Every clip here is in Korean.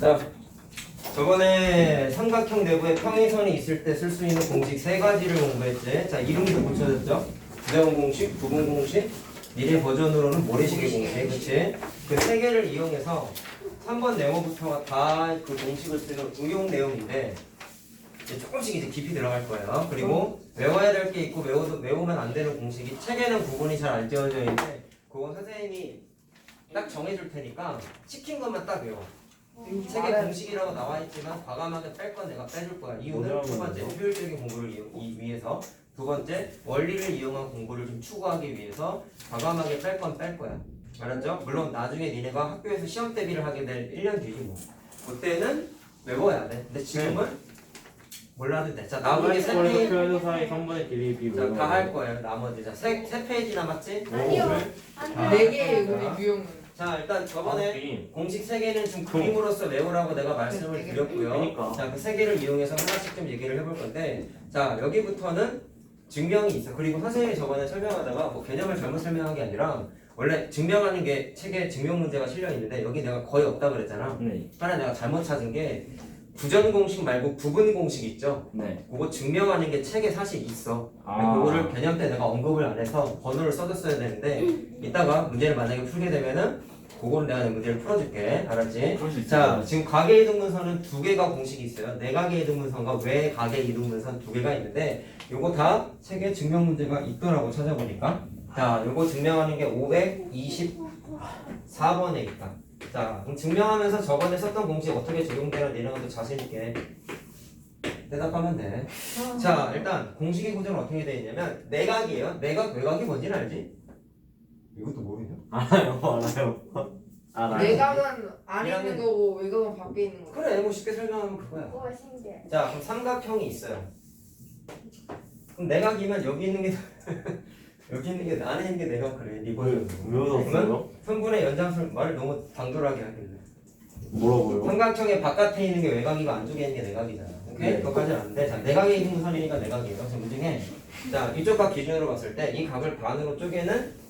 자, 저번에 삼각형 내부에 평행선이 있을 때 쓸 수 있는 공식 세 가지를 공부했지. 자, 이름도 붙여졌죠. 부대원 공식, 부분 공식, 미래 버전으로는 모래시계 공식, 그치? 그 세 개를 이용해서 3번 네모부터가 다 그 공식을 쓰는 응용 내용인데 이제 조금씩 이제 깊이 들어갈 거예요. 그리고 외워야 될 게 있고 외우면 안 되는 공식이 책에는 구분이 잘 안 되어져 있는데 그건 선생님이 딱 정해줄 테니까 시킨 것만 딱 외워. 책에 공식이라고 나와 있지만 과감하게 뺄 건 내가 빼줄 거야. 이유는 첫 번째 효율적인 공부를 위해서, 두 번째 원리를 이용한 공부를 좀 추구하기 위해서 과감하게 뺄 건 뺄 거야. 알았죠? 물론 나중에 니네가 학교에서 시험 대비를 하게 될 1년 뒤지 뭐. 그때는 외워야 돼. 근데 지금은 몰라도 돼. 자, 나머지 세 페이지 표현 사이 성분의 길이 비교. 다 할 거예요. 나머지 세 페이지 남았지? 아니요. 네 개의 유형은. 자, 일단 저번에 공식 3개는 좀 그림으로써 외우라고 내가 말씀을 드렸고요. 그러니까. 자, 그 3개를 이용해서 하나씩 좀 얘기를 해볼 건데, 자, 여기부터는 증명이 있어. 그리고 선생님이 저번에 설명하다가 뭐 개념을 잘못 설명한 게 아니라 원래 증명하는 게 책에 증명 문제가 실려 있는데 여기 내가 거의 없다 그랬잖아. 네. 하나 내가 잘못 찾은 게 부전 공식 말고 부분 공식 있죠. 네. 그거 증명하는 게 책에 사실 있어. 아. 그거를 개념 때 내가 언급을 안 해서 번호를 써줬어야 되는데 이따가 문제를 만약에 풀게 되면은 그거는 내가 문제를 풀어줄게. 알았지? 그럴 수 있어요. 자, 지금 가계 이등분선은 두 개가 공식이 있어요. 내가계 이등분선과 외가계 이등분선 두 개가 있는데 요거 다 책에 증명 문제가 있더라고 찾아보니까. 자, 요거 증명하는 게 524번에 있다. 자, 그럼 증명하면서 저번에 썼던 공식 어떻게 적용되나 내려가도 자신있게 대답하면 돼. 자, 일단 공식의 구조는 어떻게 되어 있냐면 내각이에요. 내각, 외각이 뭔지는 알지? 이것도 모르냐? 알아요. 알아요. 내각은 안에 이랑은- 있는 거고 외각은 밖에 있는 거. 그래, 뭐 쉽게 설명하면 그거야. 와 신기해. 자, 그럼 삼각형이 있어요. 그럼 내각이면 여기 있는 게 여기 있는 게 안에 있는 게 내각 그래. 리버전. 왜 웃었어요? phân 분의 연장선 말을 너무 당돌하게 하길래. 뭐라고요? 삼각형의 바깥에 있는 게 외곽이고 안쪽에 있는 게 내각이잖아. 오케이? 네. 그것까지는 안 돼. 자, 내각에 있는 선이니까 내각이에요. 그래서 문중에 자, 이쪽 각 기준으로 봤을 때 이 각을 반으로 쪼개는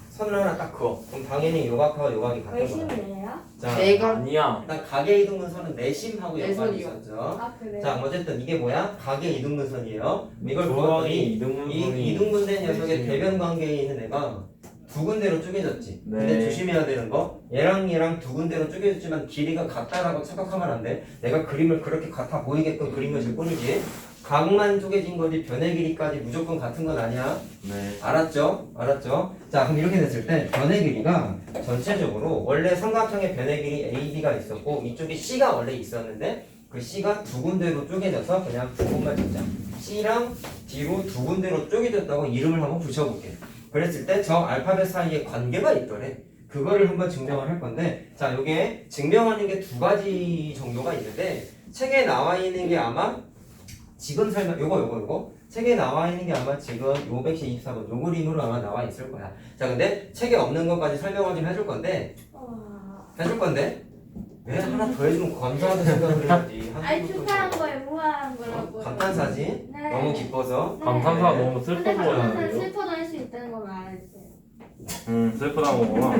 선을 하나 딱 그어. 그럼 당연히 요각하고 요각이 같은 거야. 외심이에요? 자, 내각. 아니야. 일단 각의 이등분선은 내심하고 연관이 내선이요. 있었죠. 아 그래요? 자, 어쨌든 이게 뭐야? 각의 이등분선이에요. 이걸 조각이 보았더니 이등분선이 이 이등분된 녀석의 내심. 대변 관계에 있는 애가 두 군데로 쪼개졌지. 네. 근데 조심해야 되는 거, 얘랑 얘랑 두 군데로 쪼개졌지만 길이가 같다라고 착각하면 안 돼. 내가 그림을 그렇게 같아 보이게끔 그린 것일 뿐이지. 각만 쪼개진 거지 변의 길이까지 무조건 같은 건 아니야. 네. 알았죠? 알았죠? 자, 그럼 이렇게 됐을 때 변의 길이가 전체적으로 원래 삼각형의 변의 길이 AB가 있었고 이쪽에 C가 원래 있었는데 그 C가 두 군데로 쪼개져서 그냥 부분만 짓자. C랑 D로 두 군데로 쪼개졌다고 이름을 한번 붙여볼게. 그랬을 때 저 알파벳 사이에 관계가 있더래. 그거를 한번 증명을 할 건데, 자, 요게 증명하는 게 두 가지 정도가 있는데 책에 나와 있는 게 아마 지금 설명 요거 책에 나와 있는 게 아마 지금 524번 요 그림으로 아마 나와 있을 거야. 자, 근데 책에 없는 것까지 설명을 좀 해줄 건데 왜 하나 더 해주면 감사하다 생각을 해야지. 아니 축하한 거에 우아한 거라고. 감탄사지? 네. 너무 기뻐서. 감탄사 너무 슬퍼 근데 감탄사 보여요. 슬퍼도 할 수 있다는 거 말해주세요. 슬프다는 거구나.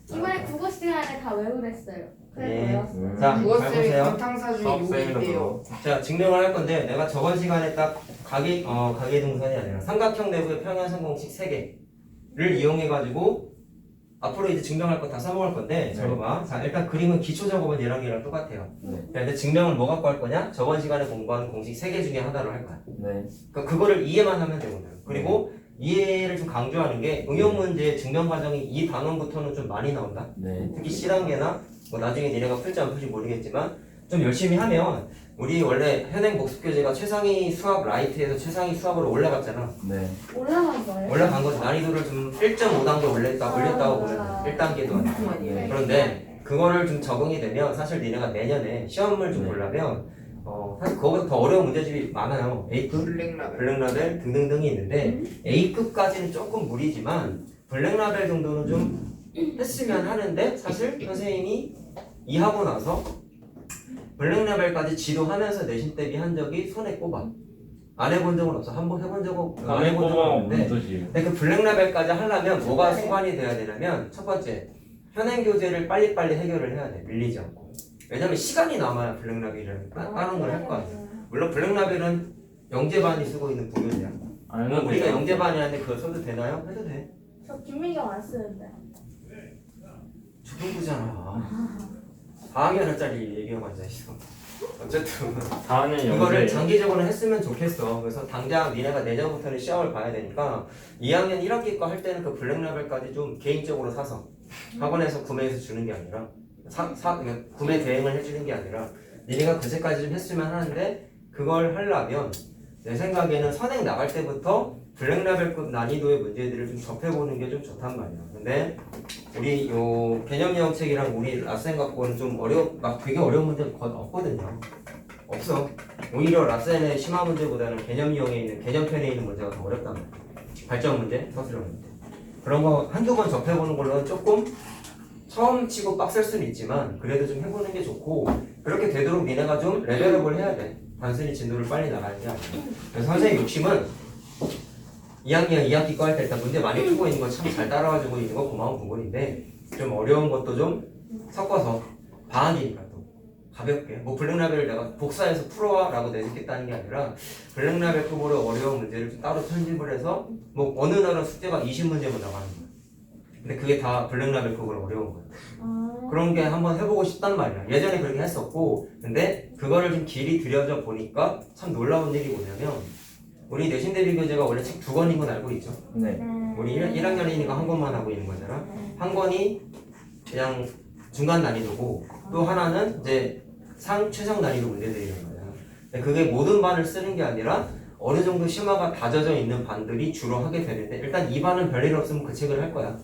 이번에 국어 시간에 다 외우랬어요. 그래서 네. 외웠어요. 자, 잘 국어쌤이 보세요. 감탄사 중에 수업 요게 있대요. 쌤이라서. 자, 증명을 할 건데 내가 저번 시간에 딱 가계 동선이 아니라 삼각형 내부의 평행선 공식 3개를 이용해 가지고 앞으로 이제 증명할 거 다 써먹을 건데 네. 잠깐만. 자, 일단 그림은 기초 작업은 얘랑 똑같아요. 네. 근데 증명을 뭐 갖고 할 거냐? 저번 시간에 공부한 공식 3개 중에 하나로 할 거야. 네. 그러니까 그거를 이해만 하면 되거든. 그리고 이해를 좀 강조하는 게 응용 문제 증명 과정이 이 단원부터는 좀 많이 나온다. 네. 특히 C단계나 뭐 나중에 니네가 풀지 안 풀지 모르겠지만 좀 열심히 하면 우리 원래 현행 복습 교재가 최상위 수학 라이트에서 최상위 수학으로 올라갔잖아. 네. 올라간 거예요? 올라간 거지. 난이도를 좀 1.5단계 올렸다고 보면 돼. 1단계도 아니고. 아니에요. 그런데 그거를 좀 적응이 되면 사실 니네가 내년에 시험을 좀 네. 보려면 사실 그거보다 더 어려운 문제집이 많아요. A급, 블랙라벨. 블랙라벨 등등등이 있는데 A급까지는 조금 무리지만 블랙라벨 정도는 좀 했으면 하는데 사실 선생님이 이 하고 나서 블랙라벨까지 지도하면서 내신 대비한 적이 손에 꼽아. 안 해본 적은 없어. 한 번 해본 적은 안 해본 적은 없는데 무슨 뜻이에요? 근데 그 블랙라벨까지 하려면 뭐가 수반이 돼야 되냐면 첫 번째 현행 교재를 빨리빨리 해결을 해야 돼. 밀리지 않고. 왜냐면 시간이 남아야 블랙라벨이라는 다른 걸 할 거 아니야. 물론 블랙라벨은 영재반이 쓰고 있는 부교재야. 아니 우리가 영재반이 하는데 그거 써도 되나요? 해도 돼. 저 김민경 안 쓰는데. 초등부잖아. 4학년짜리 얘기하고 앉아있어. 어쨌든 4학년 이거를 영재. 장기적으로 했으면 좋겠어. 그래서 당장 니네가 내년부터는 시험을 봐야 되니까 2학년 1학기 거 할 때는 그 블랙라벨까지 좀 개인적으로 사서 학원에서 구매해서 주는 게 아니라 구매 대행을 해주는 게 아니라 니네가 그제까지 좀 했으면 하는데 그걸 하려면 내 생각에는 선행 나갈 때부터 블랙라벨급 난이도의 문제들을 좀 접해보는 게 좀 좋단 말이야. 근데 우리 요 개념유형책이랑 우리 라센 갖고는 좀 막 되게 어려운 문제 거의 없거든요. 없어. 오히려 라센의 심화 문제보다는 개념유형에 있는 개념편에 있는 문제가 더 어렵단 말이야. 발전 문제, 서술형 문제. 그런 거 한두 번 접해보는 걸로는 조금 처음 치고 빡셀 수는 있지만 그래도 좀 해보는 게 좋고 그렇게 되도록 니네가 좀 레벨업을 해야 돼. 단순히 진도를 빨리 나가는 게 아니라. 그래서 선생님 욕심은 2학년 2학기 거 할 때 일단 문제 많이 풀고 있는 거 참 잘 따라와주고 있는 거 고마운 부분인데 좀 어려운 것도 좀 섞어서 방학이니까 또 가볍게 뭐 블랙라벨을 내가 복사해서 풀어와 라고 내주겠다는 게 아니라 블랙라벨급으로 어려운 문제를 좀 따로 편집을 해서 뭐 어느 날은 숙제가 20문제만 나가는 거야. 근데 그게 다 블랙라벨급으로 어려운 거야. 그런 게 한번 해보고 싶단 말이야. 예전에 그렇게 했었고 근데 그거를 좀 길이 들여져 보니까 참 놀라운 일이 뭐냐면 우리 내신 대비 교재가 원래 책 2권인 건 알고 있죠? 네. 우리 1학년이니까 한 권만 하고 있는 거잖아. 한 권이 그냥 중간 난이도고 또 하나는 이제 최상 난이도 문제들이란 거야. 근데 그게 모든 반을 쓰는 게 아니라 어느 정도 심화가 다져져 있는 반들이 주로 하게 되는데 일단 이 반은 별일 없으면 그 책을 할 거야.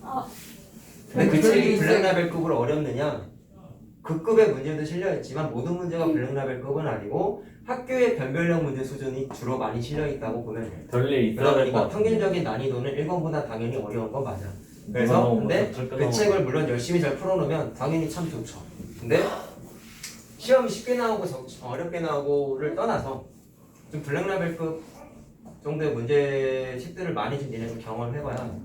근데 그 책이 블랙라벨급으로 어렵느냐? 그 급의 문제도 실려있지만 모든 문제가 블랙라벨급은 아니고 학교의 변별력 문제 수준이 주로 많이 실려있다고 보면 돼. 별일 있어야 될 것 그러니까 같아. 평균적인 난이도는 1권보다 당연히 어려운 건 맞아. 그래서 근데 그 책을 물론 열심히 잘 풀어놓으면 당연히 참 좋죠. 근데 시험이 쉽게 나오고 어렵게 나오고를 떠나서 좀 블랙라벨급 정도의 문제식들을 많이 좀 니네 좀 경험해봐야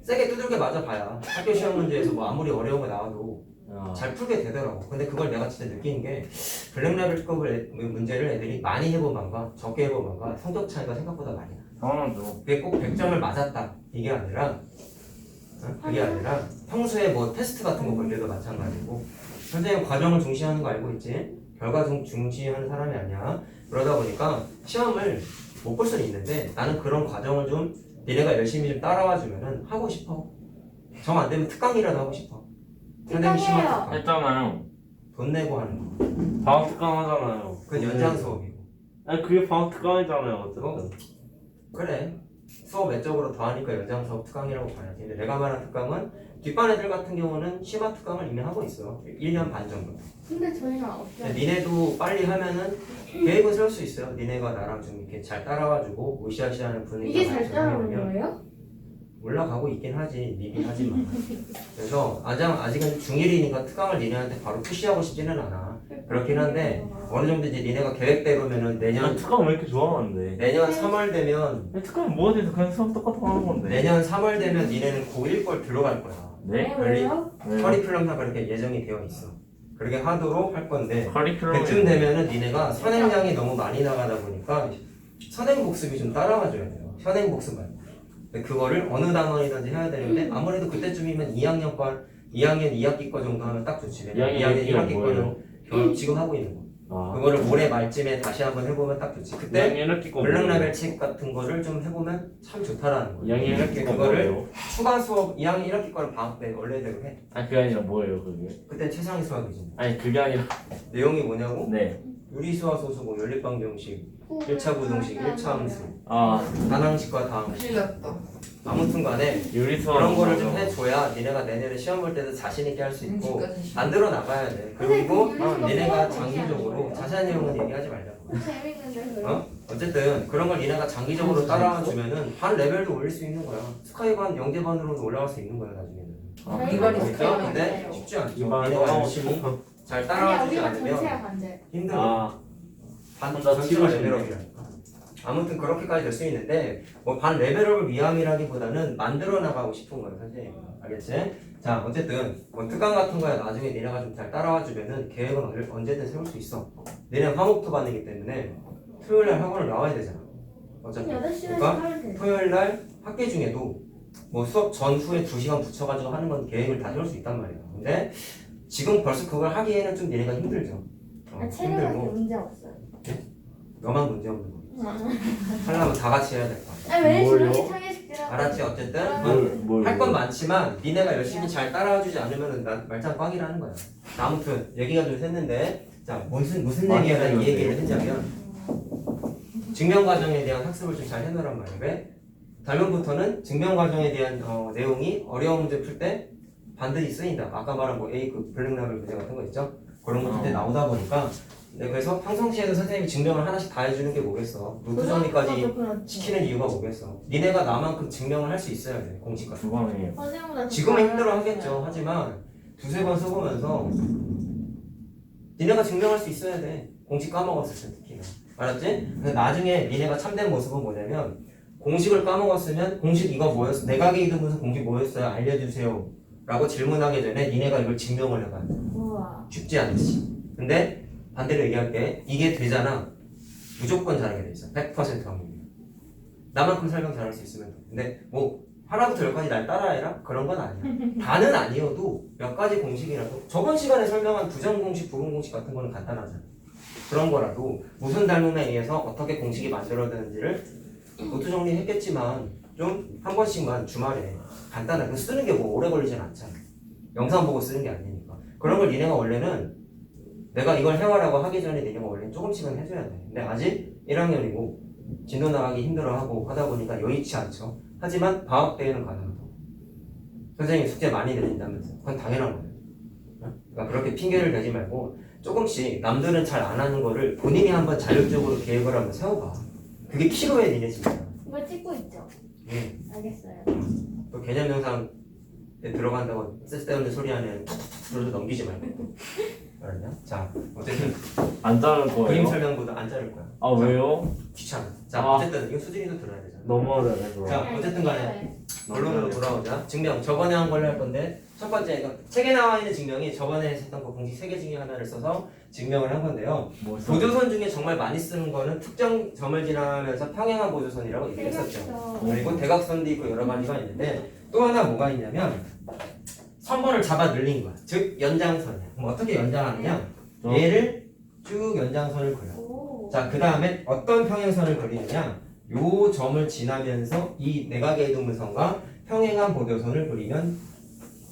세게 두들겨 맞아봐야 학교 시험 문제에서 뭐 아무리 어려운 거 나와도 잘 풀게 되더라고. 근데 그걸 내가 진짜 느끼는 게 블랙라벨급을 문제를 애들이 많이 해본 반과 적게 해본 반과 성적 차이가 생각보다 많이 나. 당연하죠. 그게 꼭 100점을 맞았다 이게 아니라 그게 아니라 평소에 뭐 테스트 같은 거 볼 때도 마찬가지고 선생님 과정을 중시하는 거 알고 있지? 결과 중시하는 사람이 아니야. 그러다 보니까 시험을 못 볼 수는 있는데 나는 그런 과정을 좀 니네가 열심히 좀 따라와 주면은 하고 싶어. 정 안 되면 특강이라도 하고 싶어. 선생님 심화 특강. 했잖아요. 돈 내고 하는 거. 방학 특강 하잖아요. 그건 연장 수업이고. 아니 그게 방학 특강이잖아요. 어쨌든. 그래. 수업 외적으로 더하니까 연장 수업 특강이라고 봐야지. 근데 내가 말한 특강은 뒷반 애들 같은 경우는 심화 특강을 이미 하고 있어. 1년 반 정도. 근데 저희는 없어요. 니네도 빨리 하면은 계획을 세울 수 있어요. 니네가 나랑 좀 이렇게 잘 따라와주고 으쌰으쌰하는 분위기가 이게 잘 많이 따라오는 조성되면 거예요? 올라가고 있긴 하지. 미긴 하지만. 그래서 아직은 중1이니까 특강을 니네한테 바로 푸시하고 싶지는 않아. 그렇긴 한데 어느 정도 이제 니네가 계획대로면은 난 특강 왜 이렇게 좋아하는데? 내년 3월 되면 특강 뭐가 돼서 그냥 수업 똑같은 거 하는 건데. 내년 3월 되면 니네는 고1 걸 들어갈 거야. 네? 왜요? 네. 커리큘럼상 그렇게 예정이 되어 있어. 그렇게 하도록 할 건데 커리큘럼. 그쯤 되면은 니네가 선행량이 너무 많이 나가다 보니까 선행 복습이 좀 따라와줘야 돼요. 현행 복습 말고. 근데 그거를 어느 단원이든지 해야 되는데 아무래도 그때쯤이면 2학년 2학기 거 정도 하면 딱 좋지. 2학년 1학기 거는 지금 하고 있는 거. 그거를 올해 말쯤에 다시 한번 해보면 딱 좋지. 그때 블랙라벨 책 같은 거를 좀 해보면 참 좋다라는 거예요. 2학년 1학기 거 그거를 뭐예요? 추가 수업 2학년 1학기 거는 방학 때 원래대로 해. 아니 그게 아니라 뭐예요 그게? 그때 최상위 수학이지. 아니 그게 아니라. 내용이 뭐냐고? 네. 유리수와 소수고 연립방정식 1차 부등식 1차 함수 단항식과 다항식 큰일 났다. 아무튼 간에 유리수학 그런 거를 좀 해줘야 니네가 내년에 시험 볼 때도 자신 있게 할 수 있고 음식까지 만들어 나가야 돼. 그리고 선생님, 니네가 그거 장기적으로 자세한 내용은 얘기하지 말자고. 재밌는데 그럼. 어쨌든 그런 걸 니네가 장기적으로 따라와 주면은 반 레벨도 올릴 수 있는 거야. 스카이반 영재반으로도 올라갈 수 있는 거야 나중에는. 이반이 그렇죠? 스카이반 근데 쉽지 않죠. 이반 니네가 열심히 잘 따라와 아니야 주지 우리가 않으면 전체야 반제. 힘들어. 아. 반 혼자 전체가 치고 싶네. 레벨업이라니까. 아무튼 그렇게까지 될 수 있는데 뭐 반 레벨업을 위함이라기보다는 만들어 나가고 싶은 거예요 사실. 알겠지? 자 어쨌든 뭐 특강 같은 거야 나중에 니네가 좀 잘 따라와 주면은 계획은 언제든 세울 수 있어. 니네 화목토 반이기 때문에 토요일날 학원을 나와야 되잖아. 어차피 8시간씩 그러니까 하면 돼. 토요일날 학기 중에도 뭐 수업 전후에 2시간 붙여가지고 하는 건 계획을 다 세울 수 있단 말이야. 근데 지금 벌써 그걸 하기에는 좀 니네가 힘들죠. 체력은 힘들고 문제 없어요. 너만 문제 없는 거. 하려면 다 같이 해야 될 거야. 아니 왜 뭘요? 주렁이 창의식이라고? 알았지? 어쨌든 뭘 할 건 많지만 니네가 열심히 잘 따라와주지 않으면 말짱 꽝이라는 거야. 아무튼 얘기가 좀 샜는데 자 무슨 많이 얘기에다 이 해줬네요. 얘기를 했냐면 증명 과정에 대한 학습을 좀 잘 해놓으란 말이야. 왜? 다음부터는 증명 과정에 대한 내용이 어려운 문제 풀 때 반드시 쓰인다. 아까 말한 뭐 A 그 블랙라벨 문제 같은 거 있죠? 그런 거 그때 나오다 보니까 네, 그래서 평상시에도 선생님이 증명을 하나씩 다 해주는 게 뭐겠어? 노트 정리까지 시키는 이유가 뭐겠어? 니네가 나만큼 증명을 할 수 있어야 돼. 공식 같은 거. 주방이에요. 선생님보다 지금은 힘들어 하겠죠. 하지만 두세 번 써보면서 니네가 증명할 수 있어야 돼. 공식 까먹었을 때 특히나. 알았지? 근데 나중에 니네가 참된 모습은 뭐냐면 공식을 까먹었으면 공식 이거 뭐였어? 내각의 이동분수 공식 뭐였어요? 알려주세요. 라고 질문하기 전에 니네가 이걸 증명을 해봐야 돼. 우와. 쉽지 않지. 근데 반대로 얘기할게. 이게 되잖아. 무조건 잘하게 돼 있어. 100% 확률이야. 나만큼 설명 잘할 수 있으면 돼. 근데 뭐 하나부터 열까지 날 따라해라? 그런 건 아니야. 다는 아니어도 몇 가지 공식이라도 저번 시간에 설명한 부정공식, 부분공식 같은 거는 간단하잖아. 그런 거라도 무슨 닮음에 의해서 어떻게 공식이 만들어지는지를 노트 정리했겠지만 좀 한 번씩만 주말에 간단하게 쓰는 게 뭐 오래 걸리진 않잖아. 영상 보고 쓰는 게 아니니까. 그런 걸 니네가 원래는 내가 이걸 해와라고 하기 전에 니네가 원래 조금씩은 해줘야 돼. 근데 아직 1학년이고 진도 나가기 힘들어하고 하다 보니까 여의치 않죠. 하지만 방학 때에는 가능하다고. 선생님이 숙제 많이 내린다면서. 그건 당연한 거예요. 그러니까 그렇게 핑계를 대지 말고 조금씩 남들은 잘 안 하는 거를 본인이 한번 자율적으로 계획을 한번 세워봐. 그게 필요해 니네 진짜. 이거 찍고 있죠? 예. 알겠어요. 또 개념 영상에 들어간다고 쓸데없는 소리 안에 툭툭툭 들어서 넘기지 말고. 알았냐? 자, 어쨌든 안 자를 그림 거예요? 설명보다 안 자를 거야. 아 왜요? 귀찮아. 자, 아. 어쨌든 이거 수진이도 들어야 되잖아. 너무 어려워요 그거. 자, 어쨌든 간에 결론으로 돌아오자. 증명 저번에 한 걸로 할 건데 첫 번째 이거 책에 나와 있는 증명이 저번에 했었던 그 공식 3개 중에 하나를 써서 증명을 한 건데요. 뭐 보조선 중에 정말 많이 쓰는 거는 특정 점을 지나면서 평행한 보조선이라고 얘기했었죠. 대박이다. 그리고 대각선도 있고 여러 가지가 있는데 또 하나 뭐가 있냐면 선번을 잡아 늘린 거야. 즉 연장선이야. 그럼 어떻게 연장하느냐? 얘를 쭉 연장선을 그려. 오. 자, 그 다음에 어떤 평행선을 그리느냐? 요 점을 지나면서 이 내각의 이동분선과 평행한 보조선을 그리면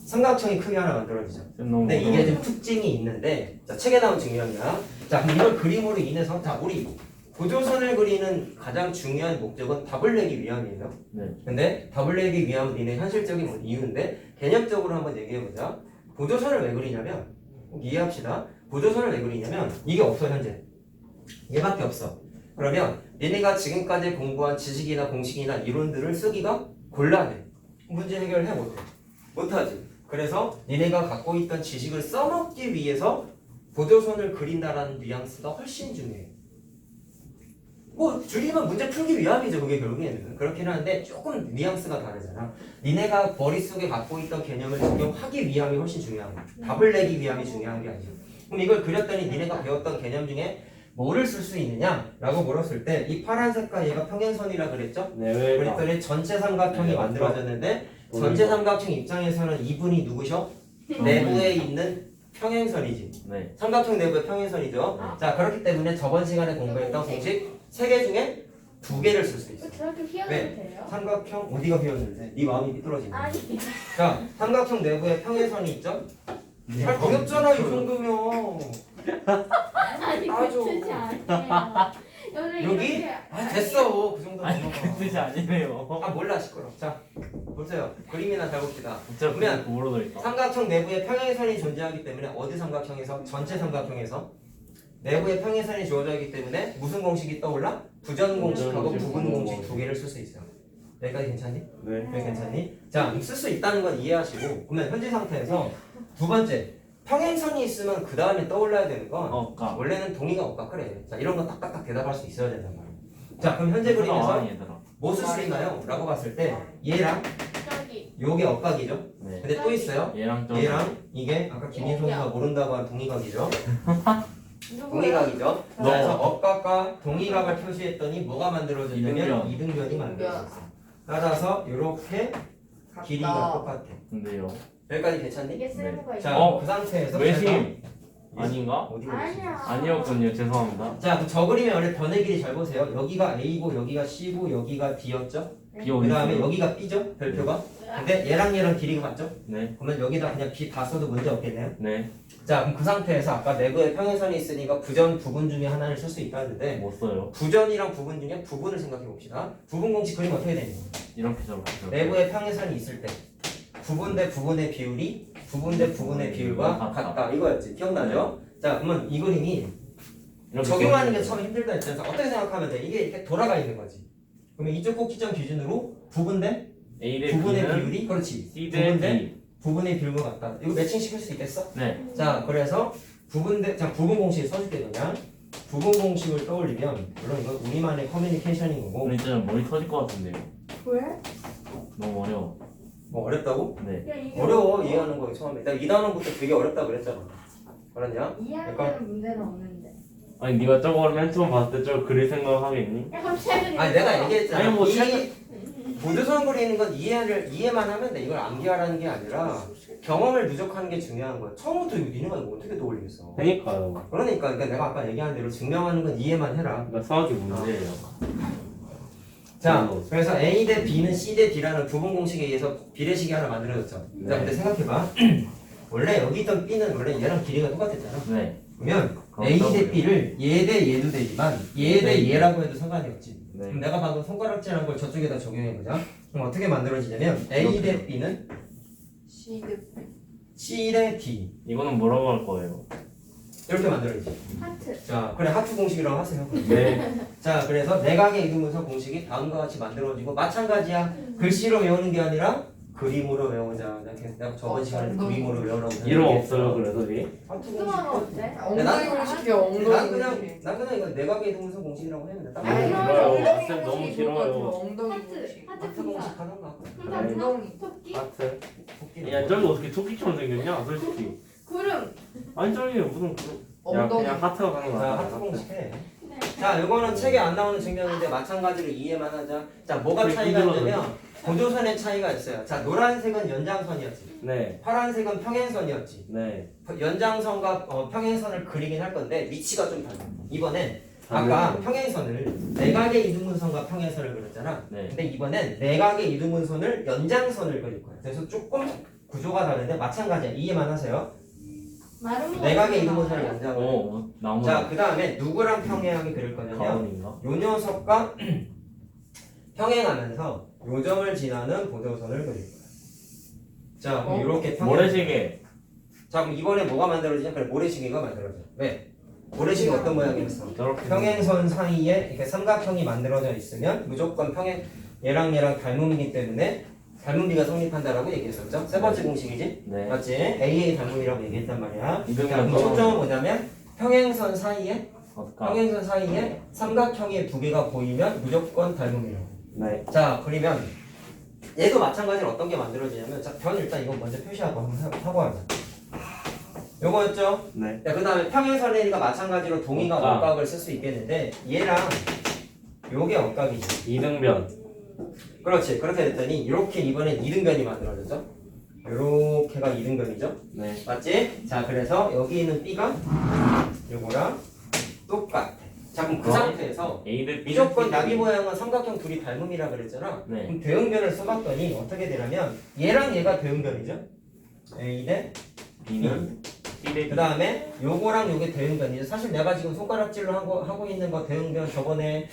삼각형이 크게 하나 만들어지죠. 근데 이게 좀 특징이 있는데, 자, 책에 나온 증명이야. 자, 그럼 이걸 그림으로 인해서, 자, 우리 보조선을 그리는 가장 중요한 목적은 답을 내기 위함이에요. 네. 근데 답을 내기 위함은 니네 현실적인 이유인데, 개념적으로 한번 얘기해보자. 보조선을 왜 그리냐면, 꼭 이해합시다. 보조선을 왜 그리냐면, 이게 없어, 현재. 얘밖에 없어. 그러면 니네가 지금까지 공부한 지식이나 공식이나 이론들을 쓰기가 곤란해. 문제 해결해 못해. 못하지. 그래서 니네가 갖고 있던 지식을 써먹기 위해서 보조선을 그린다라는 뉘앙스가 훨씬 중요해. 뭐 줄이면 문제 풀기 위함이죠. 그게 결국에는. 그렇긴 한데 조금 뉘앙스가 다르잖아. 니네가 머릿속에 갖고 있던 개념을 적용하기 위함이 훨씬 중요한 거야. 답을 내기 위함이 중요한 게 아니야. 그럼 이걸 그렸더니 니네가 배웠던 개념 중에 뭐를 쓸 수 있느냐라고 물었을 때 이 파란색과 얘가 평행선이라 그랬죠? 내외가 그랬더니 전체 삼각형이 네, 만들어졌는데 전체 삼각형 입장에서는 이분이 누구셔? 내부에 있는 평행선이지. 네. 삼각형 내부의 평행선이죠. 자, 그렇기 때문에 저번 시간에 공부했던 공식 3개 중에 2개를 쓸 수 있어. 저렇게 휘어도 네. 돼요? 삼각형 어디가 휘었는데? 네 마음이 삐뚤어지네. 아니. 자, 삼각형 내부에 평행선이 있죠? 잘 그렸잖아 이 정도면. 아니 아주. 그 뜻이 아니에요. 여기 여기? 이렇게 아 됐어 그 정도면. 아니 그 뜻이 아니네요. 아 몰라 시끄러. 자 보세요. 그림이나 잘 봅시다. 진짜 그러면 모르고 있다. 삼각형 내부에 평행선이 존재하기 때문에 어디 삼각형에서? 전체 삼각형에서 내부에 평행선이 주어져 있기 때문에 무슨 공식이 떠올라? 부전 공식하고 부전 부분 공식 공식. 2개를 쓸 수 있어요. 여기까지 괜찮니? 네. 왜 괜찮니? 자, 쓸 수 있다는 건 이해하시고 그러면 현재 상태에서 두 번째 평행선이 있으면 그 다음에 떠올라야 되는 건 까. 원래는 동의가 없까 그래. 자, 이런 거 딱딱딱 대답할 수 있어야 된단 말이야. 자 그럼 현재 그림에서 아니 얘들아. 뭐 쓸 수 있나요? 라고 봤을 때 얘랑 저기. 요게 억각이죠. 네. 근데 또 있어요. 얘랑 좀. 얘랑 이게 아까 김인성이가 모른다고 한 동의각이죠. 누구야? 동의각이죠. 너. 그래서 억각과 동의각을 표시했더니 뭐가 만들어졌냐면 이등변이 만들어졌어. 따라서 이렇게 길이가 똑같아. 근데요. 여기까지 괜찮니? 이게 쓸모가 자, 있어. 그 상태에서 외심 아닌가? 어디 외심? 아니야. 아니었군요. 죄송합니다. 자, 그럼 저 그림의 원래 변의 길이 잘 보세요. 여기가 A고 여기가 C고 여기가 D였죠. B 그 어디 다음에 있어요? 여기가 B죠. 별표가. 근데 얘랑 길이가 같죠? 네. 그러면 여기다 그냥 B 다 써도 문제 없겠네요. 네. 자, 그럼 그 상태에서 아까 내부에 평행선이 있으니까 부전, 부분 중에 하나를 쓸 수 있다 했는데 못 써요. 부전이랑 부분 중에 부분을 생각해 봅시다. 부분 공식 그림 어떻게 되니? 이렇게 적었어요. 내부에 평행선이 있을 때 부분 대 부분의 비율이 부분 대 부분의 비율과 같다. 이거였지. 기억나죠? 자, 그러면 이 그림이 이렇게 적용하는 게 적었어요. 처음 힘들다 했잖아. 어떻게 생각하면 돼? 이게 이렇게 돌아가 있는 거지. 그러면 이쪽 꼭지점 기준으로 부분 대 A 대 부분의 B는 비율이 그렇지. C 부분 대 대 D. 부분의 비율과 같다. 이거 매칭 시킬 수 있겠어? 네. 자, 그래서 자 부분 공식 써줄게 그냥. 부분 공식을 떠올리면 물론 이건 우리만의 커뮤니케이션인 거고 오늘 진짜 머리 터질 것 같은데요. 왜? 너무 어려워. 뭐 어렵다고? 네. 야, 이게 어려워 이해하는 거 처음에. 내가 2단원부터 되게 어렵다 그랬잖아. 그랬냐? 이해하는 문제는 없는데. 아니 네가 저거 맨 처음 봤을 때 저거 그릴 생각하겠니? 약간 최근에. 아니 내가 얘기했잖아. 아니, 뭐 보조선 그리는 건 이해만 하면 돼. 이걸 암기하라는 게 아니라 경험을 누적하는 게 중요한 거야. 처음부터 이거 니네가 이거 어떻게 떠올리겠어? 그러니까요. 그러니까 내가 아까 얘기한 대로 증명하는 건 이해만 해라. 그러니까 수학이 문제예요. 자, 그래서 A 대 B는 C 대 D라는 부분 공식에 의해서 비례식이 하나 만들어졌죠. 자, 네. 근데 생각해봐. 원래 여기 있던 B는 원래 얘랑 길이가 똑같았잖아. 네. 그러면 그럼 A 대 W요. B를 얘 대 얘도 되지만 얘 대 네. 얘라고 해도 상관이 없지. 네. 그럼 내가 방금 손가락질한 걸 저쪽에다 적용해보자. 그럼 어떻게 만들어지냐면 A 대 B는 C 대 C 대 D 이거는 뭐라고 할 거예요? 이렇게 만들어지지. 하트. 자, 그래 하트 공식이라고 하세요. 네. 자, 그래서 내각의 이등분선 공식이 다음과 같이 만들어지고 마찬가지야. 글씨로 외우는 게 아니라 그림으로 외우자. 내가 저번 시간에 그림으로 외우라고 이름 없어요. 그래서 이 하트 수동화가 공식. 어때? 엉덩이 공식이야 엉덩이 공식. 난 그냥 이거 내각의 이등분선 공식이라고 해면 돼. 딱 아니, 맞아. 길어요. 엉덩이 쌤 너무 공식이 길어요. 좋을 것 같아. 엉덩이 하트. 공식. 하트 하트 공식 분사. 하던가. 분사 네. 분사. 엉덩이. 토끼. 하트. 토끼는 야 뭐야? 저기 어떻게 토끼처럼 생겼냐? 솔직히. 구름. 아니 저기 무슨 야 엉덩이. 그냥 하트가 가는 자, 거야. 하트 공식 해. 네. 자, 이거는 책에 안 나오는 증명인데 마찬가지로 이해만 하자. 자, 뭐가 차이가 있냐면 보조선의 차이가 있어요. 자, 노란색은 연장선이었지. 네. 파란색은 평행선이었지. 네. 연장선과 평행선을 그리긴 할 건데 위치가 좀 달라. 이번엔 아까 평행선을 내각의 이등분선과 평행선을 그렸잖아. 네. 근데 이번엔 내각의 이등분선을 연장선을 그릴 거야. 그래서 조금 구조가 다른데 마찬가지야. 이해만 하세요. 마른 내각의 이등분선을 연장을. 나무. 자, 그 다음에 누구랑 평행하게 그릴 거냐면 가온인가? 요 녀석과 평행하면서 요점을 지나는 보조선을 그릴 거야. 자, 그럼 이렇게 모래시계. 자, 그럼 이번에 뭐가 만들어지냐? 그래, 모래시계가 만들어져. 왜? 모래시계 어떤 모양이었어? 저렇게. 평행선 사이에 이렇게 삼각형이 만들어져 있으면 무조건 얘랑 닮음이기 때문에 닮음비가 성립한다라고 얘기했었죠. 세 번째 공식이지? 네. 맞지? AA 닮음이라고 얘기했단 말이야. 이등분 자, 그럼 초점은 뭐냐면 평행선 사이에 어떨까? 평행선 사이에 삼각형의 두 개가 보이면 무조건 닮음이라고. 네. 자, 그러면 얘도 마찬가지로 어떤 게 만들어지냐면 자, 변 일단 이건 먼저 표시하고 한번 하고 하자. 요거였죠? 네. 자, 그 다음에 평행선이니까 마찬가지로 동의가 억각. 억각을 쓸 수 있겠는데 얘랑 요게 억각이지. 이등변. 그렇지. 그렇게 됐더니 이렇게 이번엔 이등변이 만들어졌죠? 요렇게가 이등변이죠? 네. 맞지? 자, 그래서 여기 있는 B가 요거랑 똑같아. 자, 그럼 그 상태에서 A 대 B. 무조건 나비 모양은 삼각형 둘이 닮음이라 그랬잖아. 네. 그럼 대응변을 써봤더니 어떻게 되냐면 얘랑 얘가 대응변이죠? A 대 B는 C 대 그 D. 다음에 요거랑 요게 대응변이죠. 사실 내가 지금 손가락질로 하고 있는 거 대응변 저번에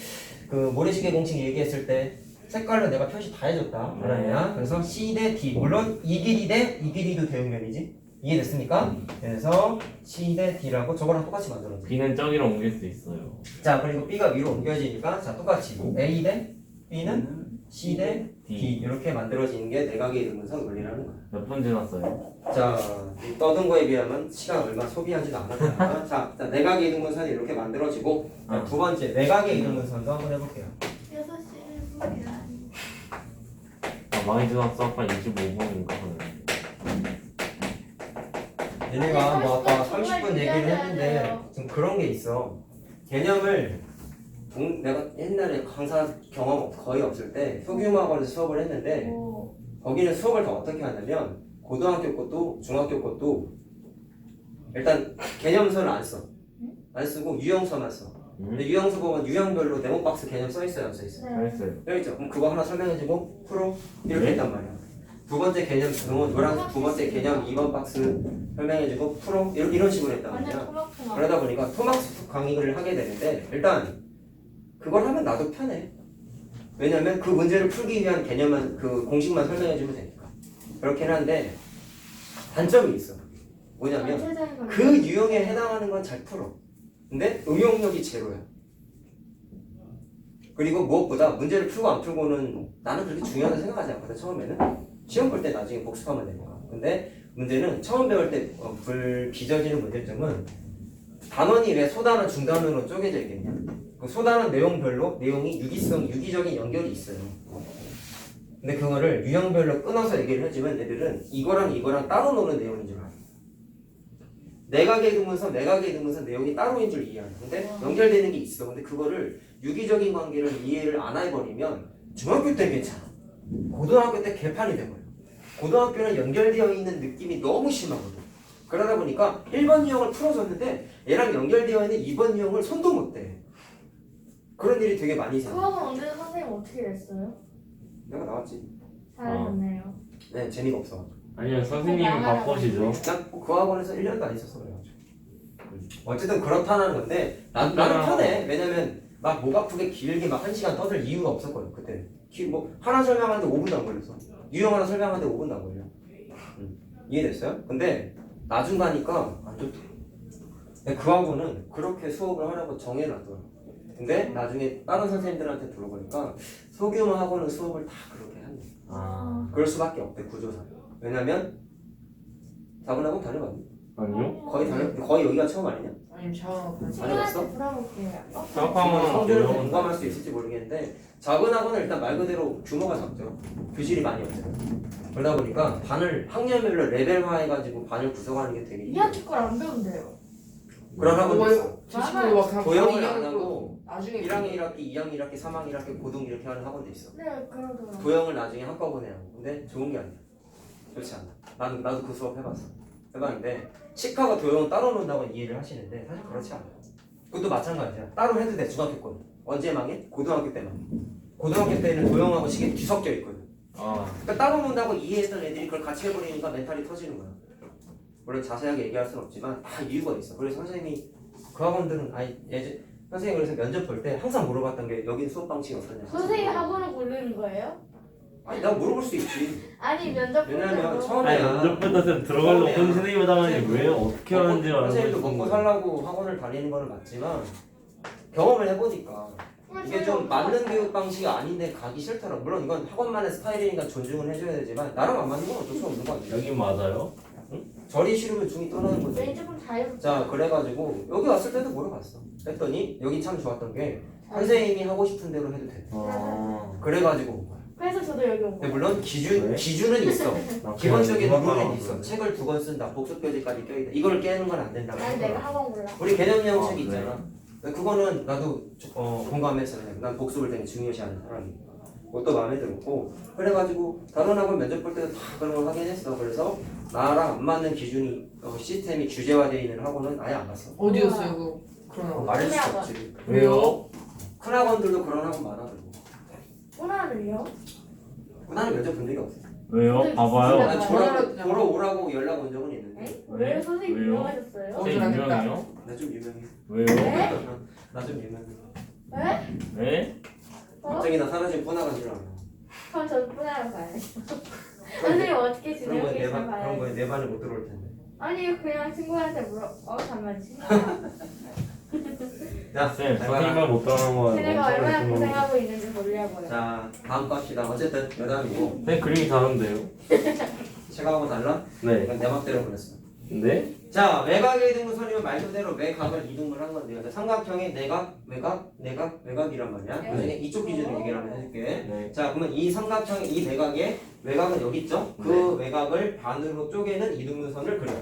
그 모래시계 공식 얘기했을 때 색깔로 내가 표시 다 해줬다. 그러냐? 그래서 C 대 D. 물론 이 길이 대 이 길이도 대응변이지. 이해됐습니까? 그래서 C 대 D라고 저거랑 똑같이 만들어줘. B는 저기로 옮길 수 있어요. 자, 그리고 B가 위로 옮겨지니까 자 똑같이 A 대 B는 C 대 D 이렇게 만들어지는 게 내각의 이등분선 원리라는 거야. 몇 분 지났어요? 자, 떠든 거에 비하면 시간 얼마 소비하지도 않았다. 자, 내각의 이등분선이 이렇게 만들어지고 자, 두 번째 내각의 이등분선도 한번 해볼게요. 6시 1분이라니. 많이 지났어. 아까 25분인가. 얘네가 뭐 아까 정말 30분 얘기를 기다려야 했는데 돼요. 좀 그런 게 있어. 개념을 내가 옛날에 강사 경험 거의 없을 때 소규모학원에서 수업을 했는데 오. 거기는 수업을 다 어떻게 하냐면 고등학교 것도 중학교 것도 일단 개념서를 안 써. 안 쓰고 유형서만 써. 근데 유형서 보면 유형별로 네모 박스 개념 써 있어요, 안 써 있어요? 네. 잘했어요. 여기 있죠. 그럼 그거 하나 설명해주고 풀어 이렇게 네. 했단 말이야. 두 번째 개념 노란 두 번째 개념 2번 박스 설명해주고 풀어 이런 식으로 했단 완전 말이야. 토막토막. 그러다 보니까 토막스 강의를 하게 되는데 일단 그걸 하면 나도 편해. 왜냐면 그 문제를 풀기 위한 개념만 그 공식만 설명해주면 되니까. 그렇긴 한데 단점이 있어. 뭐냐면 전체적인 그 거. 유형에 해당하는 건 잘 풀어. 근데 응용력이 제로야. 그리고 무엇보다 문제를 풀고 안 풀고는 나는 그렇게 중요하다 생각하지 않거든. 처음에는 시험 볼 때 나중에 복습하면 되니까. 근데 문제는 처음 배울 때 빚어지는 문제점은 단원이 왜 소단원 중단원으로 쪼개져 있겠냐. 그 소단원 내용별로 내용이 유기적인 연결이 있어요. 근데 그거를 유형별로 끊어서 얘기를 해주면 애들은 이거랑 따로 노는 내용인 줄 알아. 내각의 등분선 내용이 따로인 줄 이해하는. 근데 연결되는 게 있어. 근데 그거를 유기적인 관계를 이해를 안 해버리면 중학교 때 괜찮아. 고등학교 때 개판이 돼버려. 고등학교는 연결되어 있는 느낌이 너무 심하거든. 그러다 보니까 1번 유형을 풀어줬는데 얘랑 연결되어 있는 2번 유형을 손도 못 대. 그런 일이 되게 많이 생겨. 수업은 언제 선생님 어떻게 됐어요? 내가 나왔지. 잘하셨네요. 네, 재미가 없어. 아니요, 선생님이 바꾸시죠. 난그 학원에서 1년도 안 있었어 그래가지고. 어쨌든 그렇다는 건데 나는 편해. 왜냐면 막 목 아프게 길게 막 1시간 떠들 이유가 없었거든 그때. 뭐 하나 설명하는데 5분도 안 걸렸어. 유형 하나 설명하는데 5분도 안 걸려. 이해됐어요? 근데 나중 가니까 안 좋다. 근데 그 학원은 그렇게 수업을 하라고 정해놨더라고. 근데 나중에 다른 선생님들한테 들어보니까 소규모 학원은 수업을 다 그렇게 한대. 아, 그럴 수밖에 없대 구조상. 왜냐면 다른 학원 다녀봤니? 아니요? 거의 여기가 처음 아니냐? 아니 저 친구한테 물어볼게요. 성질을 어, 공감할 수 있을지 모르겠는데 작은 학원은 일단 말 그대로 규모가 작죠. 교실이 많이 없잖아요. 그러다 보니까 반을 학년별로 레벨화해가지고 반을 구성하는 게 되게 힘들어요. 2학기 걸 안 배운대요. 그런 학원도 있어. 제 친구도 막 그냥 도형을 안 방학이라고 하고 나중에 1학년 1학기, 2학년 1학기, 3학년 1학기, 고등 이렇게 하는 학원도 있어. 네, 그러더라고요. 도형을 나중에 한꺼번에 하고. 근데 좋은 게 아니야. 그렇지 않아. 나도 그 수업 해봤어. 해봤는데 식하고 도형은 따로 논다고 이해를 하시는데 사실 그렇지 않아요. 그것도 마찬가지야. 따로 해도 돼. 중학교 건. 언제 망해? 고등학교 때 망해. 고등학교 때는 도형하고 식이 뒤섞여 있거든. 아, 그러니까 따로 논다고 이해했던 애들이 그걸 같이 해버리니까 멘탈이 터지는 거야. 물론 자세하게 얘기할 수는 없지만 다 이유가 있어. 그래서 선생님이 그 학원들은 선생님이 그래서 면접 볼 때 항상 물어봤던 게 여긴 수업 방식이 어떠냐. 선생님 학원을 고르는 거예요? 아니 내가 물어볼 수 있지. 아니 면접 볼 왜냐면 때도. 처음에 아니 면접부터 쌤 들어가려고 처음에야. 선생님이 당하니 왜 어떻게 하는지 알고 선생님도 먹고 있었는데. 살라고 학원을 다니는 거는 맞지만 경험을 해보니까 이게 좀 맞는 교육 방식이 아닌데 가기 싫더라. 물론 이건 학원만의 스타일이니까 존중을 해줘야 되지만 나랑 안 맞는 건 어쩔 수 없는 거 아니야. 여긴 맞아요? 절이 싫으면 중이 떠나는 거지. 왠지 좀 자유롭다. 자 그래가지고 여기 왔을 때도 물어봤어. 했더니 여기 참 좋았던 게 선생님이 하고 싶은 대로 해도 돼. 아, 그래가지고 온 거야. 그래서 저도 여기 온 근데 거예요. 물론 왜? 기준은 있어. 나 기본적인 그냥 룰은 음악 있어. 따라하고 책을 2권 쓴다. 복습표지까지 껴있다. 이걸 깨는 건 안 된다고. 아니 내가 하더라고. 학원 골라. 우리 개념형 아, 책이 그래? 있잖아. 그거는 나도 공감했어요. 난 복습을 되게 중요시하는 사람이니까. 그것도 마음에 들었고 그래가지고 다른 학원 면접 볼 때도 다 그런 걸 확인했어. 그래서 나랑 안 맞는 기준이 시스템이 규제화되어 있는 학원은 아예 안 갔어. 어디였어요 그 그런 거? 말할 수 학원. 없지. 왜요? 큰 학원들도 그런 학원 많아가지고 오늘은요? 나는 면접 본 적이 없어. 왜요? 근데 봐봐요. 진짜- 난 보러 오라고 연락 온 적은 있는데 에? 왜? 왜 선생님 왜요? 유명하셨어요? 어, 제 유명해요? 나 좀 유명해. 왜요? 네? 나 좀 유명해. 왜? 네? 갑자기 나 사라진 뿌나간 줄 알아. 그럼 저도 뿌나러 가야죠. 선생님 어떻게 그런 거에 지내고 계신지 그런 봐야죠. 거에 내 반에 못 들어올 텐데. 아니 그냥 친구한테 잠깐만 친구. 자, 쌤, 잘 봐라. 선생님만 못 따라하는 거야. 쟤네가 얼마나 고생하고 있는지 보려고요. 자, 다음 거 합시다. 어쨌든 여담이고 쌤 그림이 다른데요? 책하고 달라? 네. 이건 내 맘대로 그렸어. 근데? 자, 외곽의 이등분선이면 말 그대로 외곽을 이등분 한 건데요. 자, 삼각형의 내각, 외곽이란 말이야. 네. 나중에 이쪽 기준으로 얘기를 한번 해줄게. 네. 자, 그러면 이 삼각형의 이 내각의 외곽은 여기 있죠? 그 외곽을 반으로 쪼개는 이등분선을 그려.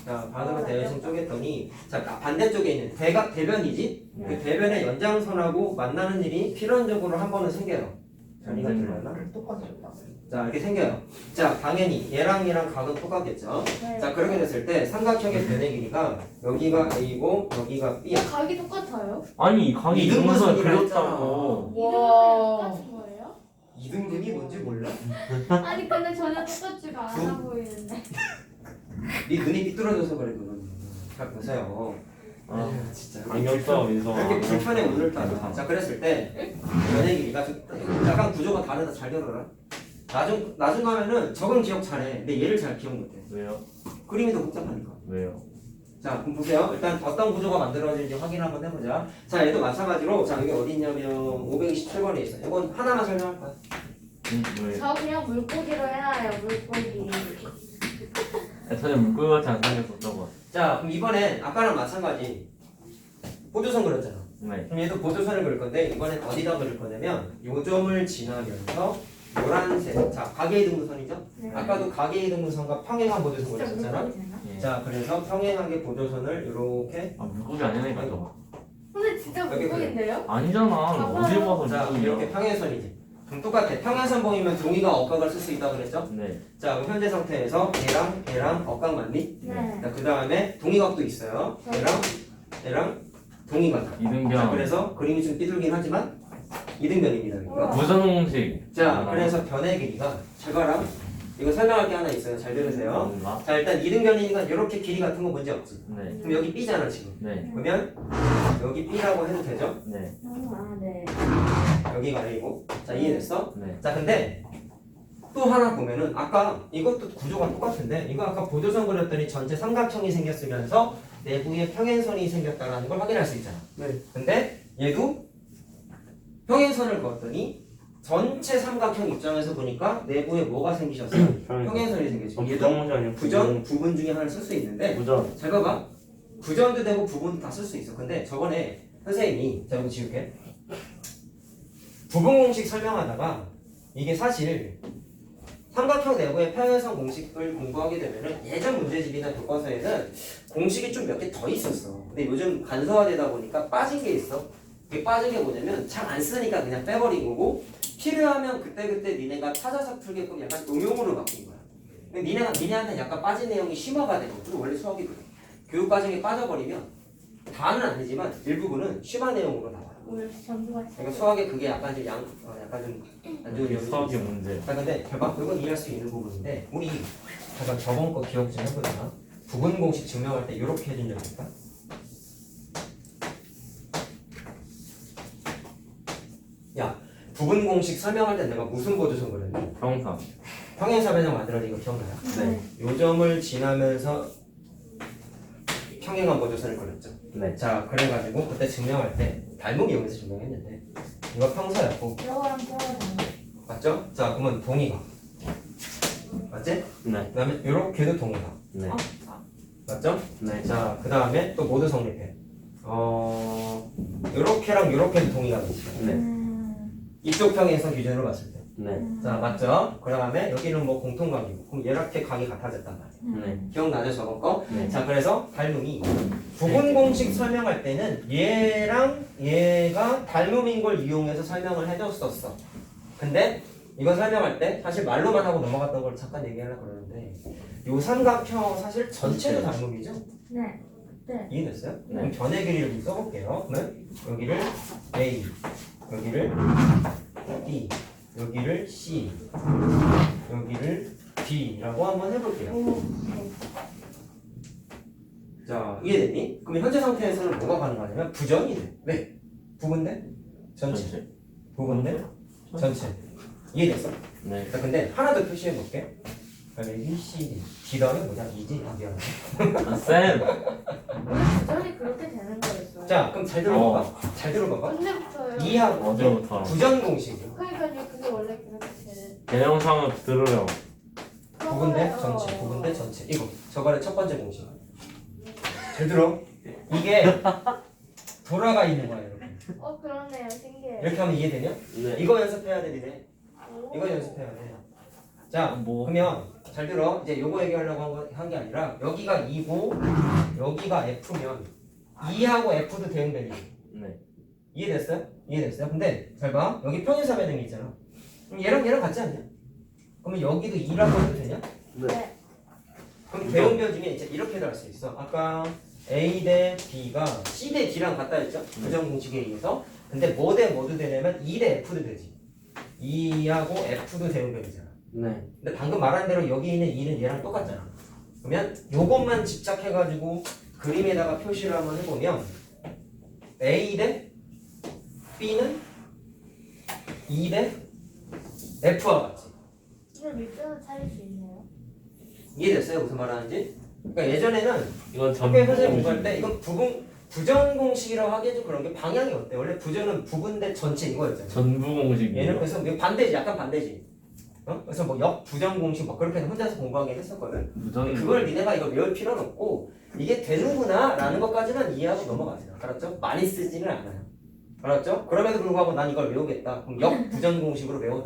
자, 반으로 대신 쪼갰더니, 자, 반대쪽에 있는 대변이지? 그 대변의 연장선하고 만나는 일이 필연적으로 한 번은 생겨요. 자리가 들렸나? 똑같았다. 자, 이렇게 생겨요. 자, 당연히 얘랑 각은 똑같겠죠? 네. 자, 그렇게 됐을 때 삼각형의 변의 길이가 여기가 A고 여기가 B야. 각이 똑같아요? 아니 강의 이등분선 이등분선 그렸잖아. 그렸다고. 이등분이 똑같은 거예요? 이등분이 뭔지 몰라? 아니 근데 전혀 똑같지가 않아 보이는데. 네 눈이 삐뚤어져서 그래, 그건. 잘 보세요. 아, 진짜. 안경 써 민서. 이렇게 불편해 오늘따라. 자, 그랬을 때 변의 길이가 약간 구조가 다르다. 잘 들어라. 나중 가면은 적은 기억 잘해. 근데 얘를 잘 기억 못해. 왜요? 그림이 더 복잡하니까. 왜요? 자, 그럼 보세요. 일단 어떤 구조가 만들어지는지 확인 한번 해보자. 자, 얘도 마찬가지로, 자, 여기 어디 있냐면 527번에 있어. 이건 하나만 설명할 거야. 왜? 저 그냥 물고기로 해놔요. 물고기. 전혀 물고기 같이 안 생겼었다고. 자, 그럼 이번엔 아까랑 마찬가지. 보조선 그렸잖아. 네. 그럼 얘도 보조선을 그릴 건데, 이번엔 어디다 그릴 거냐면, 요점을 지나면서 노란색. 자, 가계이등분선이죠? 네. 아까도 가계이등분선과 평행한 보조선 진짜 그렸었잖아. 물고기 되나? 예. 자, 그래서 평행하게 보조선을 이렇게. 아 물고기 아니니까 저거. 근데 진짜 여기 물고기인데요? 아니잖아. 어딜 봐서 자, 이렇게 물고기야? 평행선이지. 그럼 똑같아. 평행선 보이면 동의가 억각을 쓸 수 있다고 그랬죠? 네. 자, 그럼 현재 상태에서 얘랑 억각 맞니? 네. 자, 그 다음에 동의각도 있어요. 얘랑 동의각. 자, 이등변. 그래서 그림이 좀 삐뚤긴 하지만 이등변입니다. 그러니까. 무선 공식. 자, 그래서 변의 길이가 잘 봐라. 이거 설명할 게 하나 있어요. 잘 들으세요. 뭔가? 자, 일단 이등변이니까 이렇게 길이 같은 거 문제 없지. 네. 그럼 여기 B잖아 지금. 네. 그러면 여기 B라고 해도 되죠? 네. 아 네. 여기가 A고. 자, 이해됐어? 네. 자, 근데 또 하나 보면은 아까 이것도 구조가 똑같은데 이거 아까 보조선 그렸더니 전체 삼각형이 생겼으면서 내부에 평행선이 생겼다는 걸 확인할 수 있잖아. 네. 근데 얘도 평행선을 그었더니 전체 삼각형 입장에서 보니까 내부에 뭐가 생기셨어요? 평행선이 생겼죠. 얘도 부정문이 아니야. 부전, 부분 중에 하나를 쓸 수 있는데 부전. 잘 봐봐. 부전도 되고 부분도 다 쓸 수 있어. 근데 저번에 선생님이 자 이거 지울게. 부분 공식 설명하다가 이게 사실 삼각형 내부의 평행선 공식을 공부하게 되면은 예전 문제집이나 교과서에는 공식이 좀 몇 개 더 있었어. 근데 요즘 간소화되다 보니까 빠진 게 있어. 이게 빠진 게 뭐냐면 잘 안 쓰니까 그냥 빼버린 거고 필요하면 그때그때 니네가 찾아서 풀게끔 약간 응용으로 바뀐 거야. 근데 니네한테 약간 빠진 내용이 심화가 되고 그리고 원래 수학이 그래. 교육 과정에 빠져버리면 다는 아니지만 일부분은 심화 내용으로 나와. 오늘 전부가 그러니까 수학에 그게 약간 좀 약간 좀 안 좋은 점이 수학의 있어. 문제. 자, 근데 봐봐, 이건 이해할 수 있는 부분인데 우리 잠깐 저번 거 기억 좀 해보자. 부분 공식 증명할 때 이렇게 해준 적 있다. 야, 부분 공식 설명할 때 내가 무슨 보조선 그랬니? 평상. 평행사 변형 만들어진 거 기억나요? 네. 요점을 지나면서 평행한 보조선을 그렸죠. 네. 자, 그래가지고 그때 증명할 때 닮음 이용해서 증명했는데 이거 평서였고 저거랑 저거랑. 맞죠? 자, 그러면 동의가 맞지? 네. 그 다음에 요렇게도 동의가 네. 맞죠? 네. 자, 그 다음에 또 모두 성립해. 요렇게랑 요렇게도 동의가 되지. 네. 이쪽 평행선 기준으로 봤을 때. 네. 자, 맞죠? 그 다음에 여기는 뭐 공통각이고 그럼 이렇게 각이 같아졌단 말이야. 네. 기억나죠? 저번 거? 네. 자, 그래서 닮음이 부분 공식 설명할 때는 얘랑 얘가 닮음인 걸 이용해서 설명을 해줬었어. 근데 이거 설명할 때 사실 말로만 하고 넘어갔던 걸 잠깐 얘기하려고 그러는데 요 삼각형 사실 전체도 닮음이죠? 네. 이해됐어요? 네. 그럼 변의 길이를 좀 써볼게요. 그러면 여기를 A, 여기를 B, 여기를 C, 여기를 D라고 한번 해볼게요. 오. 자, 이해됐니? 그럼 현재 상태에서는 뭐가 가능하냐면 부전이 돼. 왜? 부분대? 전체. 부분대? 전체. 이해됐어? 네. 자, 근데 하나 더 표시해볼게. A, B, C, D. D 다음에 뭐냐? 이지? 아, 미안해. 아, 쌤. 부전이 그렇게 되는 거였어요. 자, 그럼 잘 들어봐봐. 잘 들어봐봐. 언제부터요? 이하고 어제부터. 부전 공식이야. 그러니까요. 그게 원래 그렇게 되는. 개념상을 들으려. 부분대 전체, 부분대 전체. 이거 저번에 첫 번째 공식. 잘 들어. 이게 돌아가 있는 거야 이렇게. 그렇네요. 신기해요. 이렇게 하면 이해되냐? 네. 이거 연습해야 돼 니네. 오. 이거 연습해야 돼. 자, 뭐? 그러면 잘 들어. 이제 요거 얘기하려고 한 게 아니라 여기가 2고 여기가 F면 2하고 F도 대응되니. 네. 이해됐어요? 이해됐어요? 근데 잘 봐. 여기 평행사 배등이 있잖아. 그럼 얘랑 같지 않냐? 그러면 여기도 2라고 해도 되냐? 네. 그럼 대응변 중에 이제 이렇게도 할 수 있어. 아까 A 대 B가 C 대 D랑 같다 했죠? 부정공식에 의해서. 근데 뭐 대 뭐도 되냐면 2 대 F도 되지. 2하고 F도 대응변이잖아. 네. 근데 방금 말한 대로 여기 있는 2는 얘랑 똑같잖아. 그러면 요것만 집착해가지고 그림에다가 표시를 한번 해보면 A 대 B는 2 대 F와 같이. 이걸 밑에서 찾을 수 있네요. 이해됐어요? 무슨 말하는지? 그러니까 예전에는 이건 학교에 선생님 전부 공부할 때 이건 부정공식이라고 하기엔 좀 그런 게 방향이 어때? 원래 부정은 부분대 전체 이거였잖아. 전부 공식이에요. 얘는 그래서 이게 반대지, 약간 반대지. 그래서 뭐 역부정공식 뭐 그렇게 혼자서 공부하긴 했었거든. 무전 그걸 니네가 이걸 외울 필요는 없고 이게 되는구나 라는 것까지만 이해하고 넘어가세요. 알았죠? 많이 쓰지는 않아요. 알았죠? 그럼에도 불구하고 난 이걸 외우겠다. 그럼 역부정공식으로 외워놔.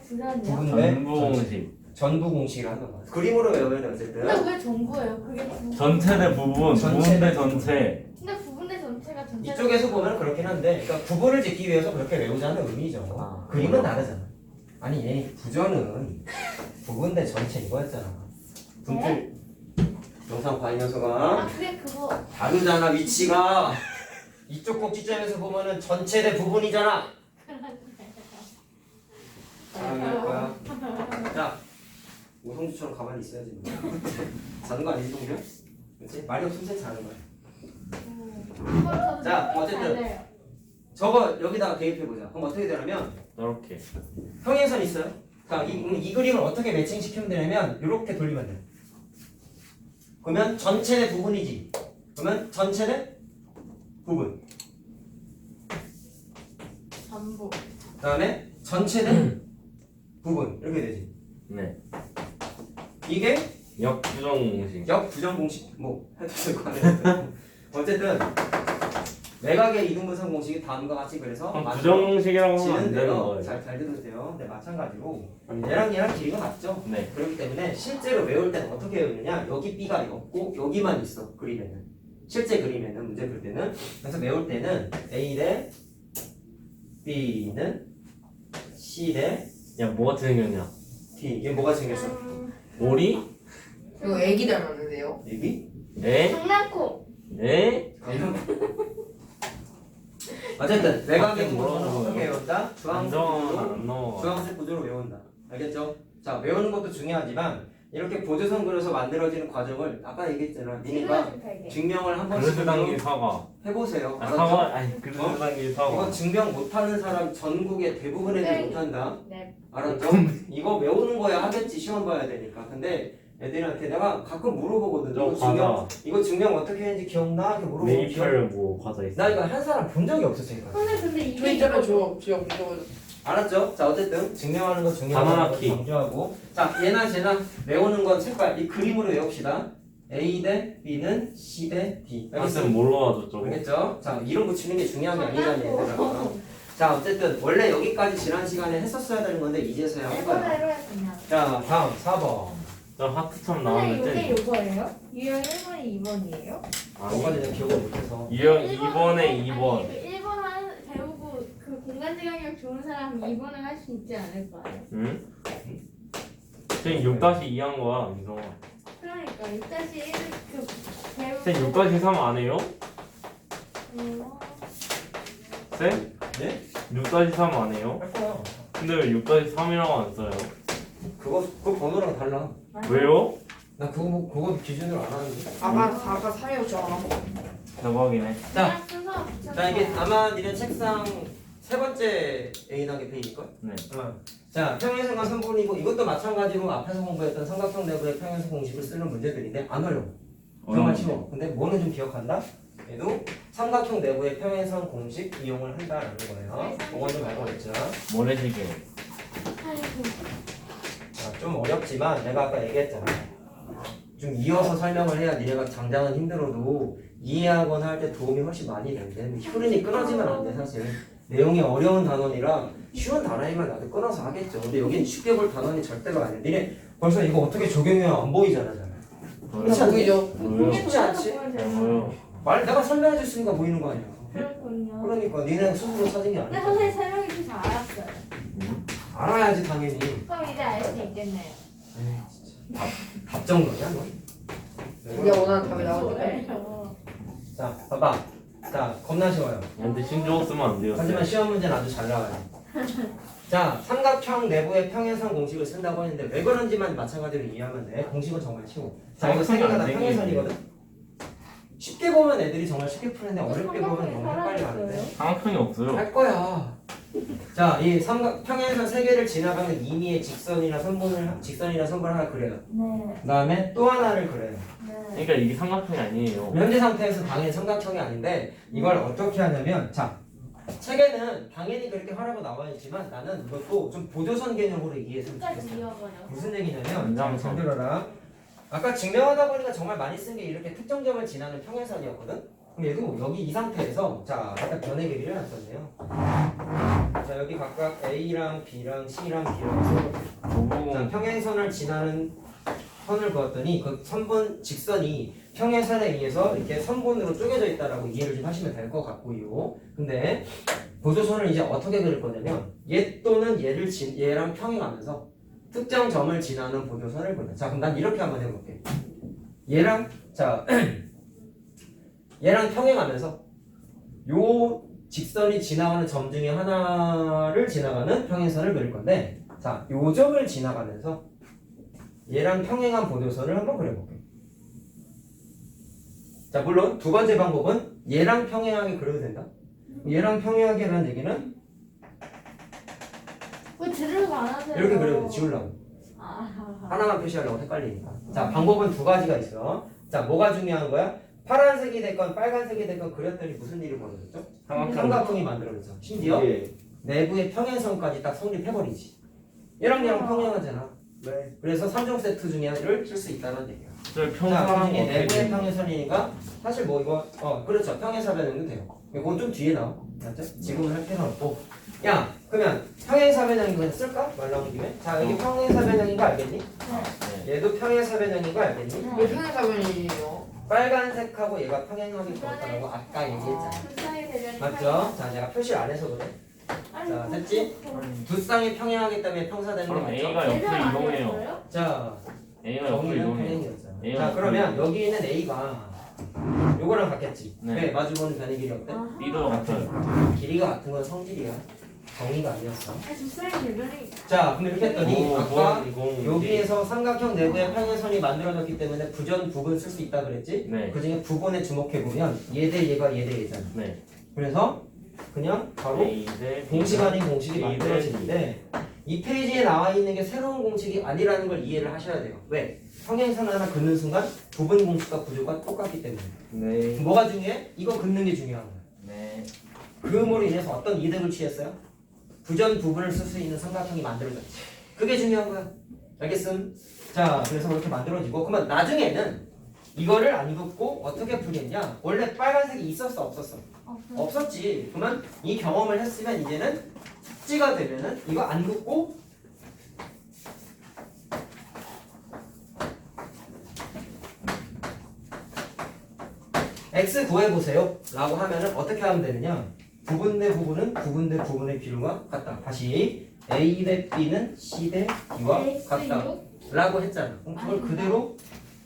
부전이요? 부분대 전부 공식. 전부 공식을 하는 거야. 그림으로 외워야 돼 어쨌든. 근데 왜 전부예요? 그게 전체 대 부분, 전체 부분 대 대 부분. 전체. 근데 부분대 전체가 전체. 이쪽에서 보면 그렇긴 한데, 그러니까 구분을 짓기 위해서 그렇게 외우자는 의미죠. 아, 그림은 다르잖아. 아니 얘 부전은 부분대 전체 이거였잖아. 분필 영상 봐 이 녀석아. 그게 그거. 다르잖아 위치가. 이쪽 꼭지점에서 보면은 전체 대 부분이잖아. 거야. 자, 오성주처럼 가만히 있어야지. 자는 거 아니지 동료? 그렇지? 말이 없으면 자는 거야. 자, 어쨌든. 저거 여기다가 대입해보자. 그럼 어떻게 되냐면 이렇게. 평행선 있어요. 자, 이 그림을 어떻게 매칭시키면 되냐면 이렇게 돌리면 돼. 그러면 전체 대 부분이지. 그러면 전체 대 부분. 전부. 그다음에 전체 대 부분 이렇게 되지. 네. 이게 역부정 공식. 역부정 공식 뭐 해도 될 거 아니에요. 어쨌든 매각의 이등분선 공식이 다음과 같이 그래서 부정 공식이라고 하면 안 되는 지는데요. 거예요. 잘 들으세요. 네, 마찬가지로 얘랑 길이가 같죠. 네. 그렇기 때문에 실제로 외울 때는 어떻게 외우느냐? 여기 B가 없고 여기만 있어 그림에는. 실제 그림에는 문제 풀 때는 그래서 외울 때는 A 대 B는 C 대 야, 뭐가 생겼냐? D. 이게 뭐가 생겼어? 오리? 이거 애기 닮았는데요? 여기? 에? 장난코. 에? 어쨌든 외곽의 뭐라고 구조는 하는 어떻게 거예요? 외운다? 주황색 안정은 구조로 안 넣어. 주황색 구조로 외운다. 알겠죠? 자, 외우는 것도 중요하지만 이렇게 보조선 그려서 만들어지는 과정을 아까 얘기했잖아. 니네가 증명을 한 번씩 그릇 당기 사과. 해보세요. 아, 알았죠? 사과? 아니, 그릇 어? 당기 이거 사과. 증명 못하는 사람 전국의 대부분 애들 네. 못한다. 네. 알았죠? 이거 외우는 거야 하겠지 시험 봐야 되니까. 근데 애들한테 내가 가끔 물어보거든. 저 이거 증명 어떻게 했는지 기억나? 이렇게 물어보면 메이플 뭐 과자 있어. 나 이거 한 사람 본 적이 없었으니까. 근데 이게 저 있잖아요 이거고. 저 알았죠? 자 어쨌든 증명하는 거 중요하다는 바나나 거 키. 강조하고 자 얘나 쟤나 외우는 건 색깔 이 그림으로 외웁시다. A 대 B는 C 대 D. 학생 뭘로 하죠, 저거? 알겠죠? 자 이름 붙이는 게 중요한 게 아니잖아요 얘들아. 자 어쨌든 원래 여기까지 지난 시간에 했었어야 되는 건데 이제서야 한 거야. 일본어로 했군요. 자 다음 4번. 저 하트처럼 근데 이게 나왔는데. 요거예요? 유형 1번이 2번이에요? 뭐가 되냐 기억을 못해서. 유형 2번에 2번. 1번 배우고 그 공간지각력 좋은 사람은 2번을 할 수 있지 않을까요? 응? 지금 6-2 한 거야, 이거. 그러니까 6-1 그 배우고 쌤 6-3 안 해요? 쌤? 네? 6-3 안 해요? 할 거야. 근데 왜 6-3이라고 안 써요? 그거 번호랑 달라. 왜요? 나 그거 기준으로 안 하는데. 4가 4였죠. 대박이네. 자, 순서 붙여서 자 이게 아마 니네 책상 세 번째 A나게 페이지일걸? 네. 자 평행선과 선분이고 이것도 마찬가지로 앞에서 공부했던 삼각형 내부의 평행선 공식을 쓰는 문제들인데 안 어려워. 정말 쉬워. 근데 뭐는 좀 기억한다? 얘도 삼각형 내부의 평행선 공식 이용을 한다라는 거예요. 그건 좀 알고 있죠. 모래시계. 아이고 좀 어렵지만 내가 아까 얘기했잖아. 좀 이어서 설명을 해야 니네가 당장은 힘들어도 이해하거나 할 때 도움이 훨씬 많이 된대. 흐름이 끊어지면 안 돼 사실. 내용이 어려운 단원이라 쉬운 단원이면 나도 끊어서 하겠죠. 근데 여긴 쉽게 볼 단원이 절대로 아니야. 니네 벌써 이거 어떻게 적용해야 안 보이잖아. 그렇지 않니? 보이죠? 뭐요? 쉽지 않지? 뭐요? 말 내가 설명해 줬으니까 보이는 거 아니야. 그렇군요. 그러니까 니네 스스로 찾은 게 근데 아니야. 선생님 설명해 주셔서 알았어요. 알아야지 당연히. 그럼 이제 알 수 있겠네요. 에이, 진짜. 답정너냐 너? 우리가 원하는 답이 나오니까. 왜요? 자 봐봐. 자 겁나 쉬워요. 근데 신조어 쓰면 안 돼요. 하지만 시험 문제는 아주 잘 나와요. 자 삼각형 내부의 평행선 공식을 쓴다고 했는데 왜 그런지만 마찬가지로 이해하면 돼. 공식은 정말 쉬워. 자 이거 세 개가 다 평행선이거든. 쉽게 보면 애들이 정말 쉽게 푸는데 어렵게 보면 너무 헷갈려 하는데. 삼각형이 없어요. 할 거야. 자, 이 평행선 세 개를 지나가는 임의의 직선이나 선분을 하나 그려요. 네. 그다음에 또 하나를 그려요. 네. 그러니까 이게 삼각형이 아니에요. 현재 상태에서 당연히 삼각형이 아닌데 이걸 어떻게 하냐면 자, 책에는 당연히 그렇게 하라고 나와 있지만 나는 이것도 좀 보조선 개념으로 이해했으면 끝까지 좋겠어. 이어버려. 무슨 얘기냐면 연장선. 잘 들어라. 아까 증명하다 보니까 정말 많이 쓴 게 이렇게 특정점을 지나는 평행선이었거든. 그럼 얘도 여기 이 상태에서 자 아까 변의 길이를 안 썼네요. 자 여기 각각 A랑 B랑 C랑 D랑 자, 오공 평행선을 지나는 선을 그었더니 그 선분 직선이 평행선에 의해서 이렇게 선분으로 쪼개져 있다라고 이해를 좀 하시면 될 것 같고요. 근데 보조선을 이제 어떻게 그릴 거냐면 얘 또는 얘랑 평행하면서 특정 점을 지나는 보조선을 그려. 자 그럼 난 이렇게 한번 해볼게. 얘랑 자 얘랑 평행하면서 요 직선이 지나가는 점 중에 하나를 지나가는 평행선을 그릴 건데 자, 요 점을 지나가면서 얘랑 평행한 보조선을 한번 그려볼게요. 자, 물론 두 번째 방법은 얘랑 평행하게 그려도 된다. 얘랑 평행하게라는 얘기는 왜 제대로 안 하세요? 이렇게 그려도 돼, 지우려고. 아하하. 하나만 표시하려고 헷갈리니까. 자, 방법은 두 가지가 있어. 자, 뭐가 중요한 거야? 파란색이 됐건 빨간색이 됐건 그렸더니 무슨 일이 벌어졌죠? 삼각형이 만들어졌어. 심지어 예. 내부의 평행선까지 딱 성립해버리지. 얘랑 얘랑 평행하잖아. 네. 그래서 3종 세트 중에 하나를 쓸 수 있다는 얘기야. 저 자, 평사랑 그중에 어떻게 내부의 돼요? 평행선이니까 사실 뭐 이거 그렇죠. 평행사변형도 돼요. 이건 좀 뒤에 나와. 맞죠? 지금은 할 필요는 없고. 야, 그러면 평행사변형인 거 쓸까? 말 나온 김에. 자, 여기 평행사변형인 거 알겠니? 네. 얘도 평행사변형인 거 알겠니? 왜 평행사변이에요? 빨간색하고 얘가 평행하게 그었다고 아까 얘기했잖아. 불쌍히 대변이 맞죠? 자, 내가 표시를 안 해서 그래. 자, 됐지? 두 쌍이 평행하기 때문에 평사되는 거 그럼 맞죠? A가 옆으로 이동해요. 자, A가 옆으로 정의는 이동해요. 평행이었잖아. A가 자, 옆으로 그러면 이동해요. 여기 있는 A가 요거랑 같겠지? 네. 네, 마주보는 변의 길이 어때? B도 같아요. 길이가 같은 건 성질이야. 정의가 아니었어. 불쌍히 대변이. 자, 그럼 이렇게 했더니 아까 이공 여기에서 삼각형 내부에 평행선이 만들어졌기 때문에 부전 부분 쓸 수 있다 그랬지? 네. 그 중에 부분에 주목해보면 얘 대 얘가 얘 대 얘잖아. 네. 그래서 그냥 바로 A 대 공식 아닌 공식이 A 대 만들어지는데 이 페이지에 나와 있는 게 새로운 공식이 아니라는 걸 이해를 하셔야 돼요. 왜? 평행선 하나 긋는 순간 부분 공식과 구조가 똑같기 때문에. 네. 뭐가 중요해? 이거 긋는 게 중요한 거야. 네. 그음으로 인해서 어떤 이득을 취했어요? 부전 부분을 쓸 수 있는 삼각형이 만들어졌지. 그게 중요한 거야. 알겠음? 자, 그래서 그렇게 만들어지고 그러면 나중에는 이거를 안 긋고 어떻게 풀겠냐? 원래 빨간색이 있었어 없었어? 없었지. 그러면 이 경험을 했으면 이제는 숙지가 되면은 이거 안 긋고 x 구해보세요 라고 하면은 어떻게 하면 되느냐? 부분 대 부분은 부분 대 부분의 비율과 같다. 다시 a 대 b는 c 대 d와 같다 라고 했잖아. 그럼 그걸 그대로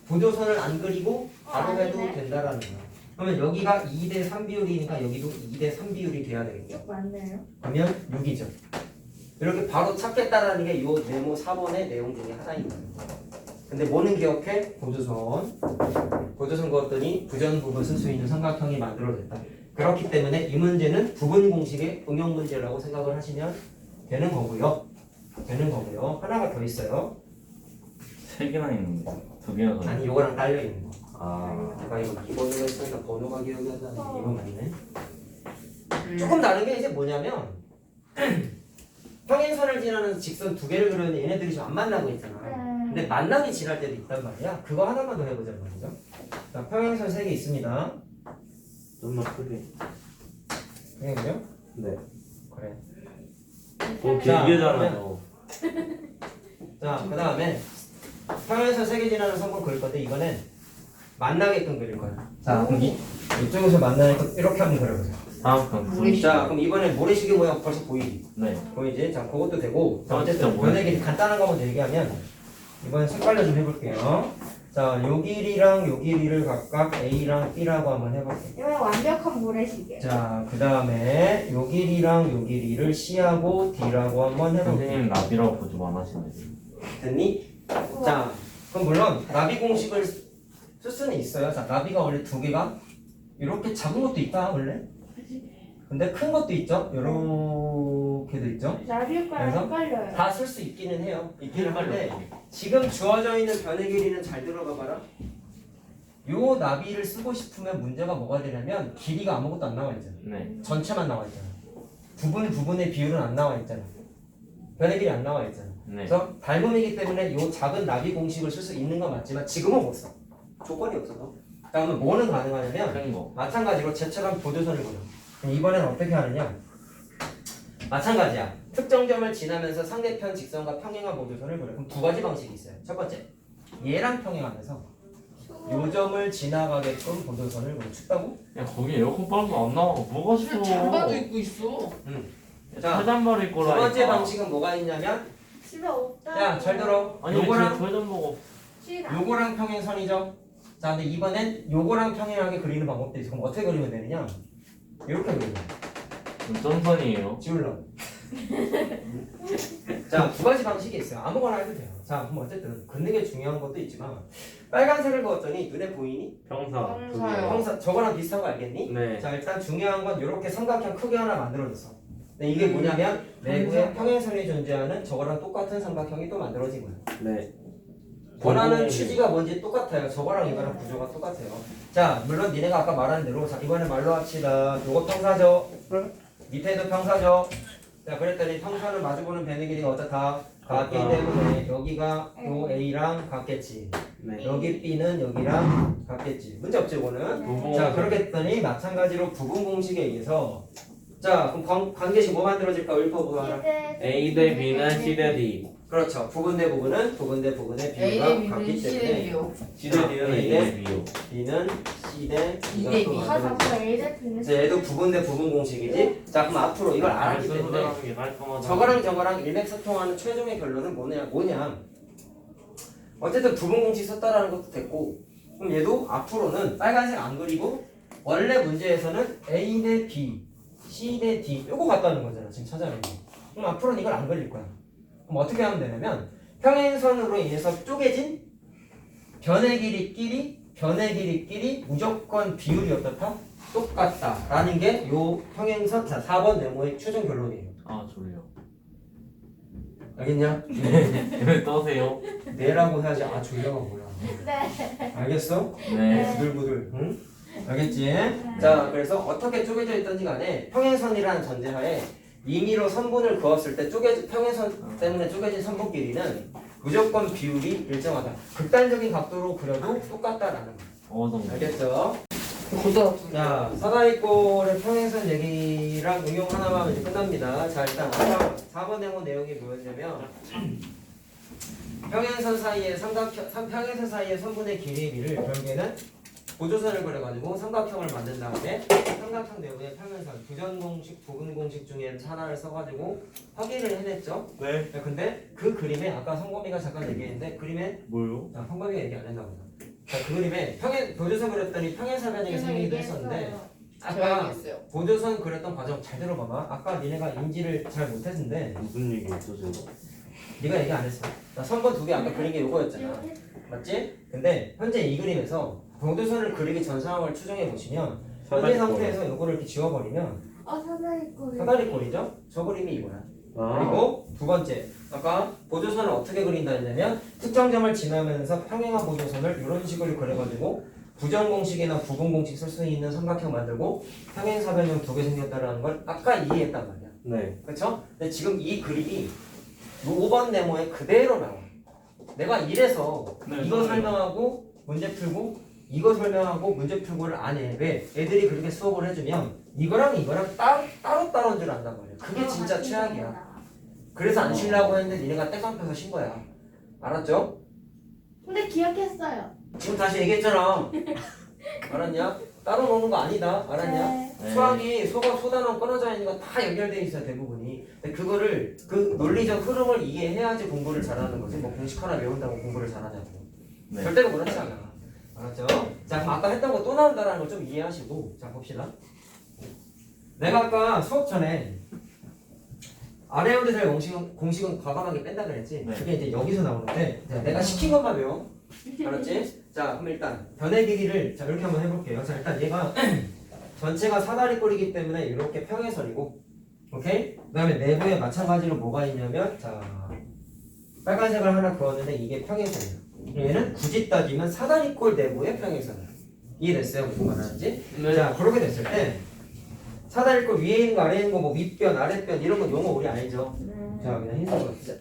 보조선을 안 그리고 바로 해도 아니네. 된다라는 거야. 그러면 여기가 2대 3 비율이니까 여기도 2대 3 비율이 돼야 되겠죠. 맞네요. 그러면 6이죠. 이렇게 바로 찾겠다라는 게 이 네모 4번의 내용 중에 하나인 거예요. 근데 뭐는 기억해? 보조선. 보조선 그었더니 부전 부분 쓸 수 있는 삼각형이 만들어졌다. 그렇기 때문에 이 문제는 부분 공식의 응용 문제라고 생각을 하시면 되는 거고요. 하나가 더 있어요. 세 개나 있는데 두 개나 더. 아니 요거랑 딸려 있는 거. 아. 내가 이거 2번으로 했으니까 번호가 기억이 안 나네. 이거 맞네. 조금 다른 게 이제 뭐냐면 평행선을 지나는 직선 두 개를 그렸는데 얘네들이 지금 안 만나고 있잖아. 근데 근데 만나기 지날 때도 있단 말이야. 그거 하나만 더 해보자는 말이죠. 자, 평행선 3개 있습니다. 좀만 크게. 그죠? 네. 그래. 뭐 자, 길게잖아요. 자, 그 다음에 평행선 3개 지나는 선분 그릴 건데 이번엔 만나게끔 그릴 거야. 자, 그럼 이쪽에서 만나게끔 이렇게 한번 그려보자. 다음 편. 자, 그럼 이번엔 모래시계 모양 벌써 보이지? 네. 보이지? 자, 그것도 되고. 자, 아, 어쨌든 진짜 뭐야? 변의 길이 간단한 거 먼저 얘기하면 이번엔 색깔로 좀 해볼게요. 자, 요 길이랑 요 길이를 각각 A랑 B라고 한번 해볼게요. 이건 완벽한 모래시계. 자, 그 다음에 요 길이랑 요 길이를 C하고 D라고 한번 해볼게요. 선생님 나비라고 보지 말하시네. 됐니? 자, 그럼 물론 나비 공식을 쓸 수는 있어요. 자, 나비가 원래 2개가 이렇게 작은 것도 있다 원래. 근데 큰 것도 있죠. 요렇게도 있죠. 나비효과랑 그래서? 헷갈려요. 다 쓸 수 있기는 해요. 있기는 한데 지금 주어져 있는 변의 길이는 잘 들어가 봐라. 요 나비를 쓰고 싶으면 문제가 뭐가 되냐면 길이가 아무것도 안 나와 있잖아. 네. 전체만 나와 있잖아. 부분의 비율은 안 나와 있잖아. 변의 길이 안 나와 있잖아. 네. 그래서 닮음이기 때문에 요 작은 나비 공식을 쓸 수 있는 건 맞지만 지금은 못 써. 조건이 없어서. 그러면 뭐는 가능하냐면 큰 거. 마찬가지로 쟤처럼 보조선을 그려. 그럼 이번엔 어떻게 하느냐? 마찬가지야. 특정 점을 지나면서 상대편 직선과 평행한 보조선을 그려. 그럼 2가지 방식이 있어요. 첫 번째, 얘랑 평행하면서 요 점을 지나가게끔 보조선을 그려. 춥다고? 야 거기 에어컨 빨면 안 나와. 뭐가 싫어? 잠바도 입고 있어. 자, 사잔발 입고 두 라. 번째 방식은 뭐가 있냐면, 집에 없다. 야, 잘 들어. 아니 요거랑 저전 보고. 싫어. 요거랑 평행선이죠. 자, 근데 이번엔 요거랑 평행하게 그리는 방법도 있어. 그럼 어떻게 그리면 되느냐? 이렇게 그리면 돼. 전선이에요. 지울러. 자, 2가지 방식이 있어요. 아무거나 해도 돼요. 자, 그럼 어쨌든 긋는 게 중요한 것도 있지만 빨간색을 그었더니 눈에 보이니? 평사. 평사요. 평사 저거랑 비슷한 거 알겠니? 네. 자, 일단 중요한 건 이렇게 삼각형 크게 하나 만들어줬어. 근데 이게 뭐냐면 내부에 평행선이 존재하는 저거랑 똑같은 삼각형이 또 만들어진 거야. 네. 원하는 취지가 뭔지 똑같아요. 저거랑 이거랑 구조가 똑같아요. 자, 물론 니네가 아까 말한 대로 자, 이번에 말로 합시다. 요거 평사죠? 밑에도 평사죠? 자, 그랬더니 평사는 마주보는 변의 길이가 어떻다? 같기 때문에 여기가 요 A랑 같겠지. 네. 여기 B는 여기랑 같겠지. 문제 없지, 이거는? 자, 그렇게 했더니 마찬가지로 부분 공식에 의해서 자, 그럼 관계식 뭐 만들어질까? 읊어보라. A 대 B는 C 대 D. 그렇죠. 부분 대 부분은 부분 대 부분의 비율과 A, 같기 B는 C, 때문에 D요. C 대 D는 A A 대 대 B요. B는 C 대 D B가 대 또 B. 아, 만들어져. 자꾸 A제품이 이제 얘도 부분 대 부분 공식이지. 자, 그럼 앞으로 이걸 알았기 때문에 게 깔끔하다. 저거랑 일맥상통하는 최종의 결론은 뭐냐? 어쨌든 부분 공식 썼다라는 것도 됐고, 그럼 얘도 앞으로는 빨간색 안 그리고 원래 문제에서는 A 대 B, C 대 D 요거 같다는 거잖아. 지금 찾아낸 거. 그럼 앞으로는 이걸 안 그릴 거야. 그럼 어떻게 하면 되냐면 평행선으로 인해서 쪼개진 변의 길이끼리 무조건 비율이 어떻다? 똑같다라는 게 요 평행선 자 4번 네모의 최종 결론이에요. 아 졸려. 알겠냐? 왜 떠세요? 네라고 해야지. 아 졸려가 뭐야? 네. 알겠어? 네. 부들부들. 응? 알겠지? 자, 그래서 어떻게 쪼개져 있던지 간에 평행선이라는 전제하에 임의로 선분을 그었을 때 평행선 때문에 쪼개진 선분 길이는 무조건 비율이 일정하다. 극단적인 각도로 그려도 똑같다라는 거. 정도. 알겠죠? 고등학교. 자, 사다리꼴의 평행선 얘기랑 응용 하나만 하면 이제 끝납니다. 자, 일단 4번 네모 내용이 뭐였냐면 평행선 사이의 평행선 사이의 선분의 길이를 결국에는 보조선을 그려가지고 삼각형을 만든 다음에 삼각형 내부의 평행선 부전 공식, 부분 공식 중에 하나를 써가지고 확인을 해냈죠. 네. 근데 그 그림에 아까 성범이가 잠깐 얘기했는데 그림에 뭐요? 자, 성범이가 얘기 안 했나 보다. 자, 그 그림에 보조선 그렸더니 평행선 변형이 생기기도 했었는데 제가 아까 얘기했어요. 보조선 그렸던 과정 잘 들어봐봐. 아까 니네가 인지를 잘 못했는데 무슨 얘기 있어요? 네가 얘기 안 했어. 자, 선번 2개 아까 그린 게 요거였잖아. 맞지? 근데 현재 이 그림에서 보조선을 그리기 전 상황을 추정해 보시면 현재 상태에서 요거를 이렇게 지워버리면 사다리꼴. 사다리꼴이죠? 저 그림이 이거야. 아. 그리고 두 번째, 아까 보조선을 어떻게 그린다 했냐면 특정 점을 지나면서 평행한 보조선을 이런 식으로 그려가지고 부정 공식이나 부분 공식 쓸 수 있는 삼각형 만들고 평행사변형 2개 생겼다라는 걸 아까 이해했단 말이야. 네. 그렇죠? 근데 지금 이 그림이 5번 네모에 그대로 나와. 내가 이래서 네, 이거 맞아요. 설명하고 문제 풀고 이거 설명하고 문제 풀고를 안 해. 왜? 애들이 그렇게 수업을 해주면 이거랑 이거랑 따로따로인 줄 안단 말이야. 그게 진짜 최악이야. 그래서 안 쉬려고 했는데 니네가 땡깡 펴서 쉰 거야. 알았죠? 근데 기억했어요. 지금 다시 얘기했잖아. 알았냐? 따로 노는 거 아니다. 알았냐? 네. 수학이 소단원 끊어져 있는 거 다 연결돼 있어요, 대부분이. 근데 그거를 그 논리적 흐름을 이해해야지 공부를 잘하는 거지. 뭐 공식 하나 외운다고 공부를 잘하냐고. 네. 절대로 그렇지 않아. 알았죠? 자, 그럼 아까 했던 거 또 나온다라는 걸 좀 이해하시고, 자 봅시다. 내가 아까 수업 전에 아래오드 될 공식은 과감하게 뺀다 그랬지. 네. 그게 이제 여기서 나오는데, 자, 내가 시킨 것만 외워. 알았지? 자, 그럼 일단 변의 길이를 자 이렇게 한번 해볼게요. 자, 일단 얘가 전체가 사다리꼴이기 때문에 이렇게 평행선이고, 오케이? 그다음에 내부에 마찬가지로 뭐가 있냐면, 자, 빨간색을 하나 그었는데 이게 평행선이에요. 얘는 굳이 따지면 사다리꼴 내부의 평행선이에요. 이해됐어요? 무슨 말하는지? 네. 자, 그렇게 됐을 때 사다리꼴 위에 있는 거 아래에 있는 거 뭐 윗변 아랫변 이런 건 용어 우리 알죠? 자, 그냥 흰색으로 쓰자.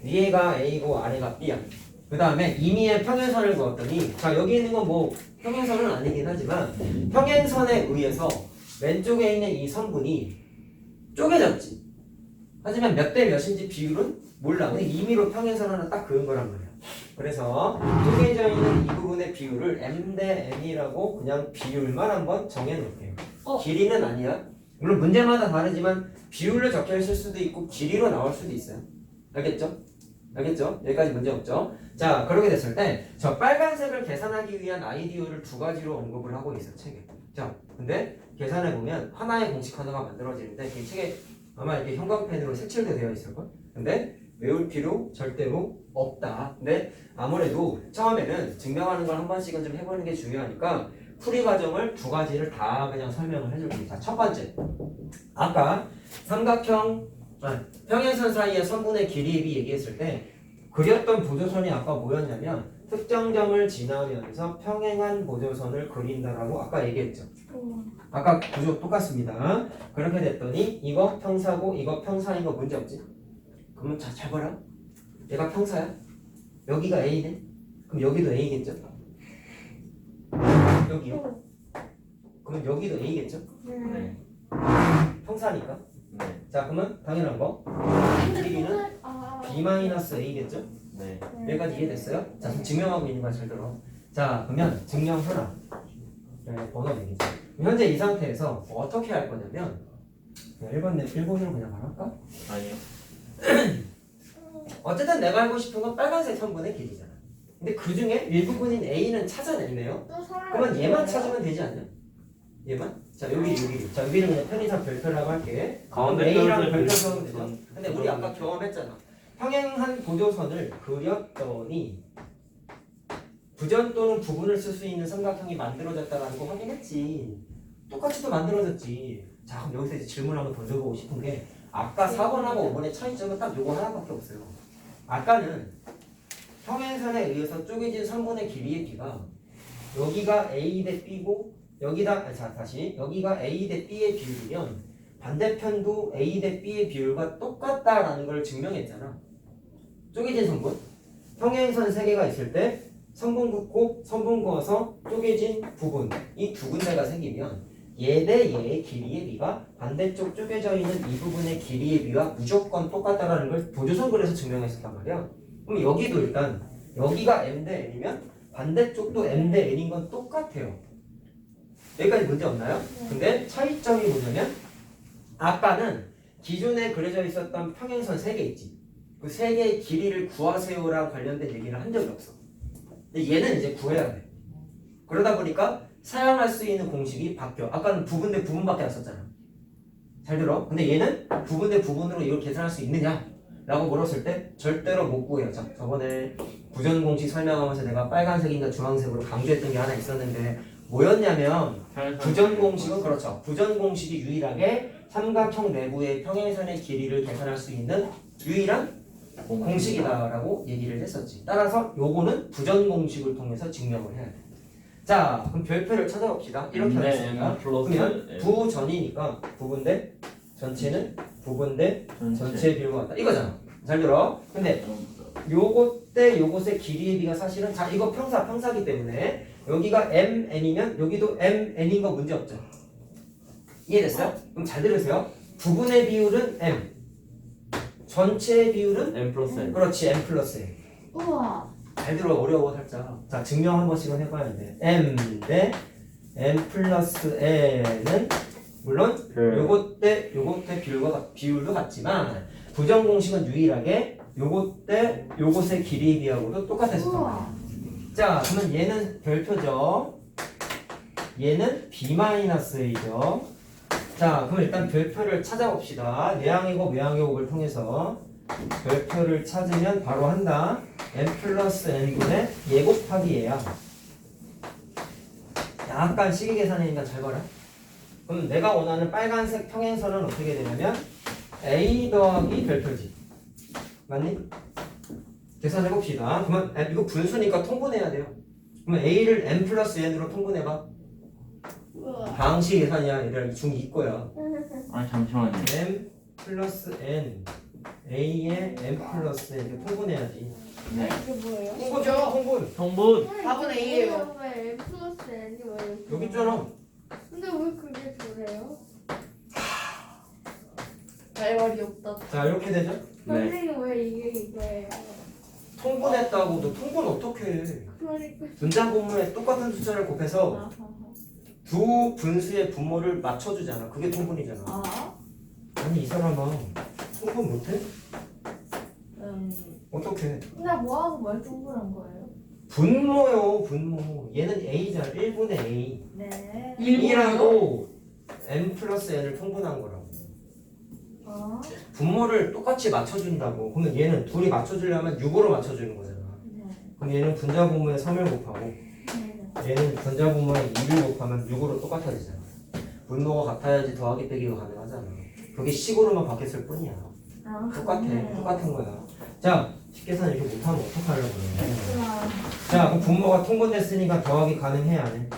위에가 A고 아래가 B야. 그 다음에 임의의 평행선을 그었더니, 자, 여기 있는 건 뭐 평행선은 아니긴 하지만 평행선에 의해서 왼쪽에 있는 이 선분이 쪼개졌지. 하지만 몇 대 몇인지 비율은 몰라. 근데 임의로 평행선 하나 딱 그은 거란 말이야. 그래서 쪼개져 있는 이 부분의 비율을 M 대 N이라고 그냥 비율만 한번 정해 놓을게요. 길이는 아니야. 물론 문제마다 다르지만 비율로 적혀 있을 수도 있고 길이로 나올 수도 있어요. 알겠죠? 알겠죠? 여기까지 문제 없죠? 자, 그렇게 됐을 때 저 빨간색을 계산하기 위한 아이디어를 두 가지로 언급을 하고 있어, 책에. 자, 근데 계산해 보면 하나의 공식 하나가 만들어지는데 이 책에 아마 이렇게 형광펜으로 색칠도 되어 있을걸? 근데 외울 필요 절대로 없다. 근데 아무래도 처음에는 증명하는 걸 한 번씩은 좀 해보는 게 중요하니까 풀이 과정을 두 가지를 다 그냥 설명을 해줄게요. 자, 첫 번째. 아까 평행선 사이의 선분의 길이에 비해 얘기했을 때 그렸던 보조선이 아까 뭐였냐면 특정 점을 지나면서 평행한 보조선을 그린다라고 아까 얘기했죠. 아까 구조 똑같습니다. 그렇게 됐더니 이거 평사고 이거 평사인 거 문제 없지? 그러면 잘 봐라. 얘가 평사야. 여기가 A네. 그럼 여기도 A겠죠? 여기요. 그러면 여기도 A겠죠? 네. 평사니까. 네. 자, 그러면 당연한 거. 길이는 B-A겠죠? 네. 여기까지 이해됐어요? 자, 지금 증명하고 있는 거 잘 들어. 자, 그러면 증명 하나. 번호 내기죠. 현재 이 상태에서 어떻게 할 거냐면 1번으로 그냥 말할까? 아니요. 어쨌든 내가 알고 싶은 건 빨간색 선분의 길이잖아. 근데 그 중에 일부분인 A는 찾아냈네요. 그러면 얘만 찾으면 되지 않냐? 얘만? 자, 여기. 자, 여기는 그냥 편의상 별표라고 할게. 가운데 A랑 별표 별표 하면 되죠. 전- 근데 우리 아까 경험했잖아. 평행한 보조선을 그렸더니 부전 또는 부분을 쓸 수 있는 삼각형이 만들어졌다라는 거 확인했지. 똑같이 또 만들어졌지. 자, 그럼 여기서 이제 질문 한번 던져보고 싶은 게 아까 4번하고 5번의 차이점은 딱 요거 하나밖에 없어요. 아까는 평행선에 의해서 쪼개진 선분의 길이의 비가 여기가 A 대 B고 여기가 A 대 B의 비율이면 반대편도 A 대 B의 비율과 똑같다라는 걸 증명했잖아. 쪼개진 선분. 평행선 3개가 있을 때 선분 긋고 선분 그어서 쪼개진 부분 이 두 군데가 생기면 얘 대 얘의 길이의 비가 반대쪽 쪼개져 있는 이 부분의 길이의 비와 무조건 똑같다라는 걸 보조선 그래서 증명했었단 말이야. 그럼 여기도 일단 여기가 M 대 N이면 반대쪽도 M 대 N인 건 똑같아요. 여기까지 문제 없나요? 근데 차이점이 뭐냐면 아까는 기존에 그려져 있었던 평행선 3개 있지. 그 3개의 길이를 구하세요랑 관련된 얘기를 한 적이 없어. 근데 얘는 이제 구해야 돼. 그러다 보니까 사용할 수 있는 공식이 바뀌어. 아까는 부분 대 부분밖에 안 썼잖아. 잘 들어? 근데 얘는 부분 대 부분으로 이걸 계산할 수 있느냐? 라고 물었을 때 절대로 못 구해요. 자, 저번에 부전 공식 설명하면서 내가 빨간색인가 주황색으로 강조했던 게 하나 있었는데 뭐였냐면 부전 공식은 그렇죠. 부전 공식이 유일하게 삼각형 내부의 평행선의 길이를 계산할 수 있는 유일한 공식이다라고 얘기를 했었지. 따라서 요거는 부전 공식을 통해서 증명을 해야 돼. 자, 그럼 별표를 찾아봅시다. 이렇게 하겠습니다. 그러면 부전이니까 부분 대 전체는 부분 대 전체의 비율과 같다. 이거잖아. 잘 들어. 근데 요것 대 요것의 길이의 비가 사실은 자 이거 평사기 때문에 여기가 mn이면 여기도 mn인 거 문제 없죠. 이해됐어요? 그럼 잘 들으세요. 부분의 비율은 m, 전체의 비율은 M 플러스 N. 그렇지 m 플러스 n. 우와. 잘 들어 어려워 살짝. 자 증명 한 번씩은 해봐야 돼. m 대 m 플러스 n은 물론 요것 대 비율도 같지만 부정 공식은 유일하게 요것 대 요것의 길이에 비하고도 똑같아서 우와. 자 그러면 얘는 별표죠. 얘는 b-a죠. 자 그럼 일단 별표를 찾아봅시다. 내항의 외항의 통해서 별표를 찾으면 바로 한다. n 플러스 n분의 얘 곱하기 얘야. 약간 식이 계산이니까 잘 봐라. 그럼 내가 원하는 빨간색 평행선은 어떻게 되냐면 a 더하기 별표지. 맞니? 계산해봅시다. 그러면 이거 분수니까 통분해야 돼요. 그러면 a를 n 플러스 n으로 통분해봐. 우와. 방식 계산이야. 얘들아 중2 거야. 아 잠시만요. m 플러스 n a에 n 플러스 n 이렇게 통분해야지. 네. 이게 뭐예요? 통분이죠. 통분. 성분. 4분의 2예요. 왜 M 플러스 N이 왜 이렇게 여기 있잖아. 근데 왜 그게 저래요? 할 말이 없다. 자 이렇게 되죠. 네. 선생님 왜 이게 이거예요? 통분했다고 너 통분 어떻게 해? 그러니까 분자 분모에 똑같은 숫자를 곱해서 두 분수의 분모를 맞춰주잖아. 그게 통분이잖아. 아? 아니 이 사람아 통분 못해? 음. 어떻게? 근데 뭐하고 뭘 통분한 거예요? 분모요 분모. 얘는 a잖아. 1분의 a. 네. 1이라고 n 플러스 n을 통분한 거라고. 아? 분모를 똑같이 맞춰준다고. 그러면 얘는 둘이 맞춰주려면 6으로 맞춰주는 거잖아. 네. 그럼 얘는 분자 분모에 3을 곱하고 네. 얘는 분자 분모에 2를 곱하면 6으로 똑같아지잖아. 분모가 같아야지 더하기 빼기가 가능하잖아. 그게 식으로만 바뀌었을 뿐이야. 아, 똑같아. 그러네. 똑같은 거야. 자, 식계산 이렇게 못하면 어떡하려고 그래. 그렇구나. 자, 그럼 분모가 통분됐으니까 더하기 가능해 안 해?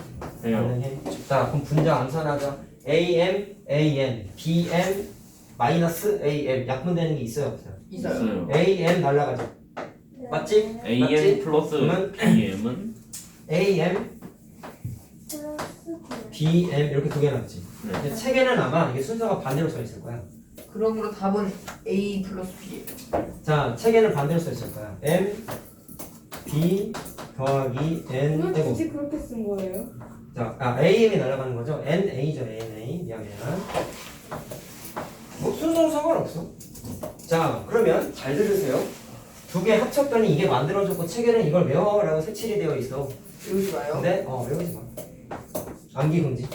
해요. 가능해. 자, 그럼 분자 암산하자. am, an, bm, 마이너스 am. 약분되는 게 있어요 없어요? 있어요. 있어요. am 날라가죠. 네. 맞지? 맞지? AM 플러스 그러면 BM은 am, 플러스 bm 이렇게 두 개 남지. 네. 근데 책에는 아마 이게 순서가 반대로 써 있을 거야. 그러므로 답은 A 플러스 B예요. 자, 책에는 반대로 써 있을 거야. m, b 더하기 n 왜 제곱. 굳이 그렇게 쓴 거예요? 자, am이 날아가는 거죠. na죠, ana. 미안해요. 뭐 순서는 상관없어. 자, 그러면 잘 들으세요. 두 개 합쳤더니 이게 만들어졌고 책에는 이걸 외워라고 색칠이 되어 있어. 외우지 마요. 근데 외우지 마. 암기 금지.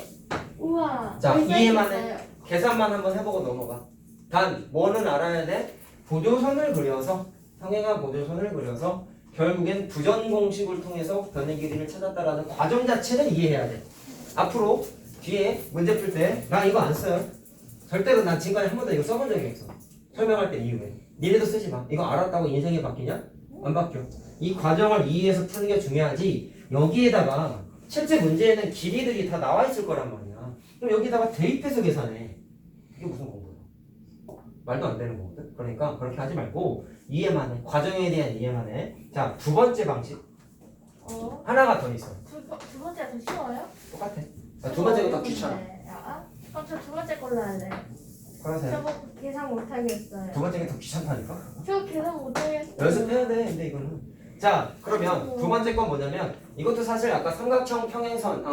우와. 자, 여기 이해만 써있어요. 해. 계산만 한번 해보고 넘어가. 단 뭐는 알아야 돼? 보조선을 그려서 평행한 보조선을 그려서 결국엔 부전 공식을 통해서 변의 길이를 찾았다라는 과정 자체를 이해해야 돼. 앞으로 뒤에 문제 풀 때 나 이거 안 써요. 절대로 난 지금까지 한 번도 이거 써본 적이 없어. 설명할 때 이후에. 니네도 쓰지 마. 이거 알았다고 인생이 바뀌냐? 안 바뀌어. 이 과정을 이해해서 푸는 게 중요하지. 여기에다가 실제 문제에는 길이들이 다 나와 있을 거란 말이야. 그럼 여기다가 대입해서 계산해. 이게 무슨 공부야? 말도 안 되는 거거든. 그러니까 그렇게 하지 말고 이해만 해. 과정에 대한 이해만 해. 자, 두 번째 방식. 하나가 더 있어. 두 번째가 더 쉬워요? 똑같아. 자, 두 번째가 더 귀찮아. 아, 그럼 저 두 번째 걸로 할래요. 그러세요. 저거 계산 못하겠어요. 두 번째가 더 귀찮다니까. 저 계산 못하겠어요. 연습해야 돼. 근데 이거는. 자, 그러면 두 번째 건 뭐냐면 이것도 사실 아까 삼각형 평행선